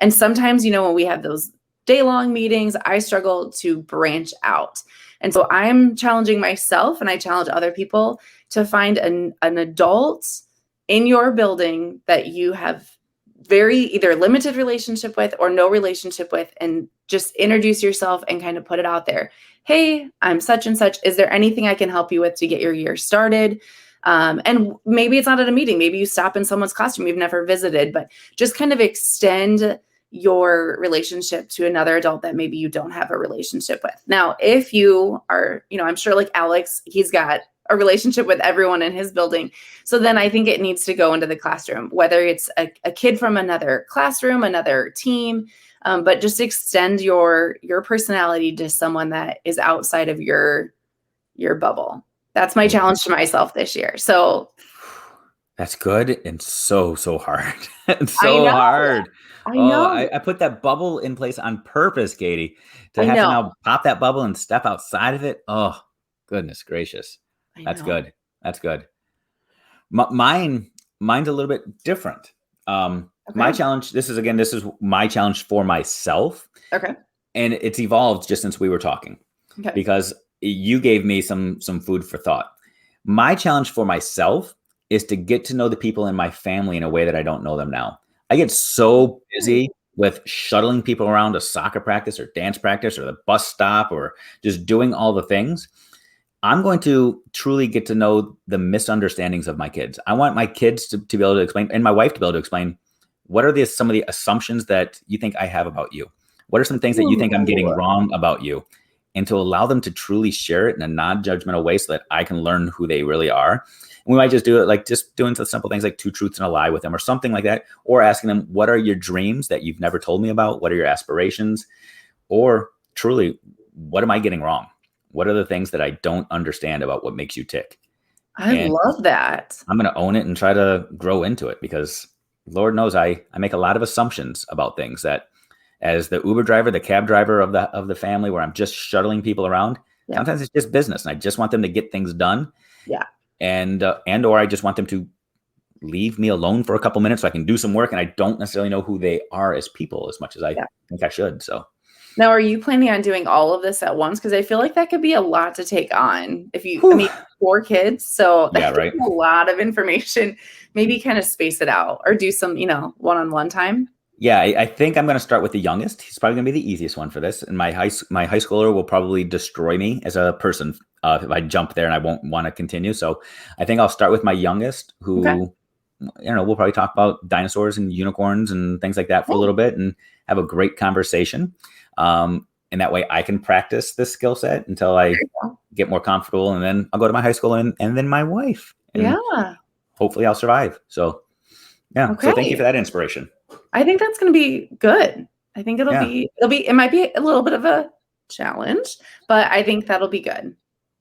And sometimes, when we have those day-long meetings, I struggle to branch out. And so I'm challenging myself, and I challenge other people to find an adult in your building that you have very either limited relationship with or no relationship with, and just introduce yourself and kind of put it out there. Hey, I'm such and such. Is there anything I can help you with to get your year started? And maybe it's not at a meeting. Maybe you stop in someone's classroom you've never visited, but just kind of extend your relationship to another adult that maybe you don't have a relationship with. Now, if you are, I'm sure like Alex, he's got a relationship with everyone in his building. So then I think it needs to go into the classroom, whether it's a kid from another classroom, another team, but just extend your personality to someone that is outside of your bubble. That's my challenge to myself this year. So That's good and so hard. It's I so know, hard. I Oh, know, I put that bubble in place on purpose, Katie, to I have to know, now pop that bubble and step outside of it. Oh, goodness gracious. I That's know. good. That's good. Mine's a little bit different. My Okay. challenge, this is my challenge for myself. Okay. And it's evolved just since we were talking Okay. because you gave me some food for thought. My challenge for myself is to get to know the people in my family in a way that I don't know them now. I get so busy with shuttling people around to soccer practice or dance practice or the bus stop or just doing all the things. I'm going to truly get to know the misunderstandings of my kids. I want my kids to be able to explain, and my wife to be able to explain, what are some of the assumptions that you think I have about you? What are some things that you think I'm getting Ooh. wrong about you? And to allow them to truly share it in a non-judgmental way so that I can learn who they really are. And we might just do it like just doing some simple things like 2 truths and a lie with them or something like that, or asking them, what are your dreams that you've never told me about? What are your aspirations? Or truly, what am I getting wrong? What are the things that I don't understand about what makes you tick? I And love that. I'm going to own it and try to grow into it because Lord knows I make a lot of assumptions about things that, as the Uber driver, the cab driver of the family, where I'm just shuttling people around, Yeah. sometimes it's just business and I just want them to get things done. Yeah. And or I just want them to leave me alone for a couple minutes so I can do some work, and I don't necessarily know who they are as people as much as I Yeah. think I should. So Now, are you planning on doing all of this at once? Because I feel like that could be a lot to take on if you, I whew. mean, 4 kids. So Yeah, that could right. be a lot of information. Maybe kind of space it out or do some, one-on-one time. Yeah, I think I'm going to start with the youngest. He's probably going to be the easiest one for this. And my high schooler will probably destroy me as a person if I jump there, and I won't want to continue. So I think I'll start with my youngest, Okay. who, we'll probably talk about dinosaurs and unicorns and things like that for a little bit and have a great conversation. And that way I can practice this skill set until I get more comfortable. And then I'll go to my high school and then my wife. And Yeah. hopefully I'll survive. So, yeah. Okay. So thank you for that inspiration. I think that's going to be good. I think it'll Yeah. be, it might be a little bit of a challenge, but I think that'll be good.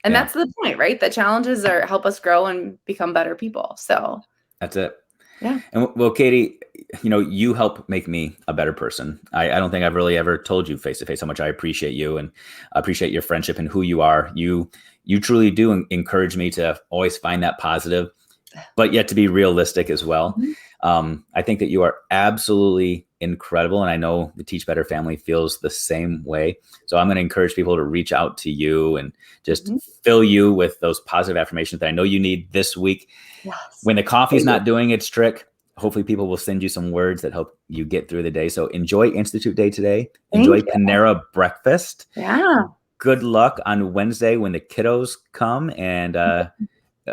And Yeah. that's the point, right? The challenges help us grow and become better people. So That's it. yeah. And well, Katie, you help make me a better person. I don't think I've really ever told you face to face how much I appreciate you and appreciate your friendship and who you are. You truly do encourage me to always find that positive, but yet to be realistic as well. I think that you are absolutely incredible. And I know the Teach Better family feels the same way. So I'm going to encourage people to reach out to you and just fill you with those positive affirmations that I know you need this week. Yes. When the coffee's not doing its trick, hopefully people will send you some words that help you get through the day. So enjoy Institute Day today. Enjoy Panera breakfast. Yeah. Good luck on Wednesday when the kiddos come. And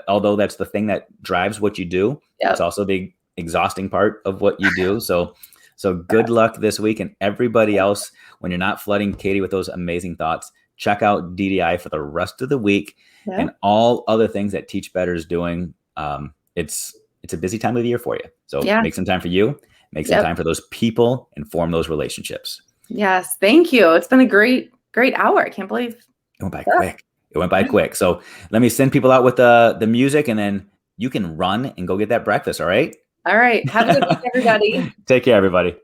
although that's the thing that drives what you do, it's also the exhausting part of what you do. So good luck this week. And everybody else, when you're not flooding Katie with those amazing thoughts, check out DDI for the rest of the week and all other things that Teach Better is doing. It's a busy time of the year for you. So make some time for you, make some time for those people and form those relationships. Yes. Thank you. It's been a great hour. I can't believe it went by quick. It went by quick. So let me send people out with the music and then you can run and go get that breakfast. All right. All right. Have a good week, everybody. Take care, everybody.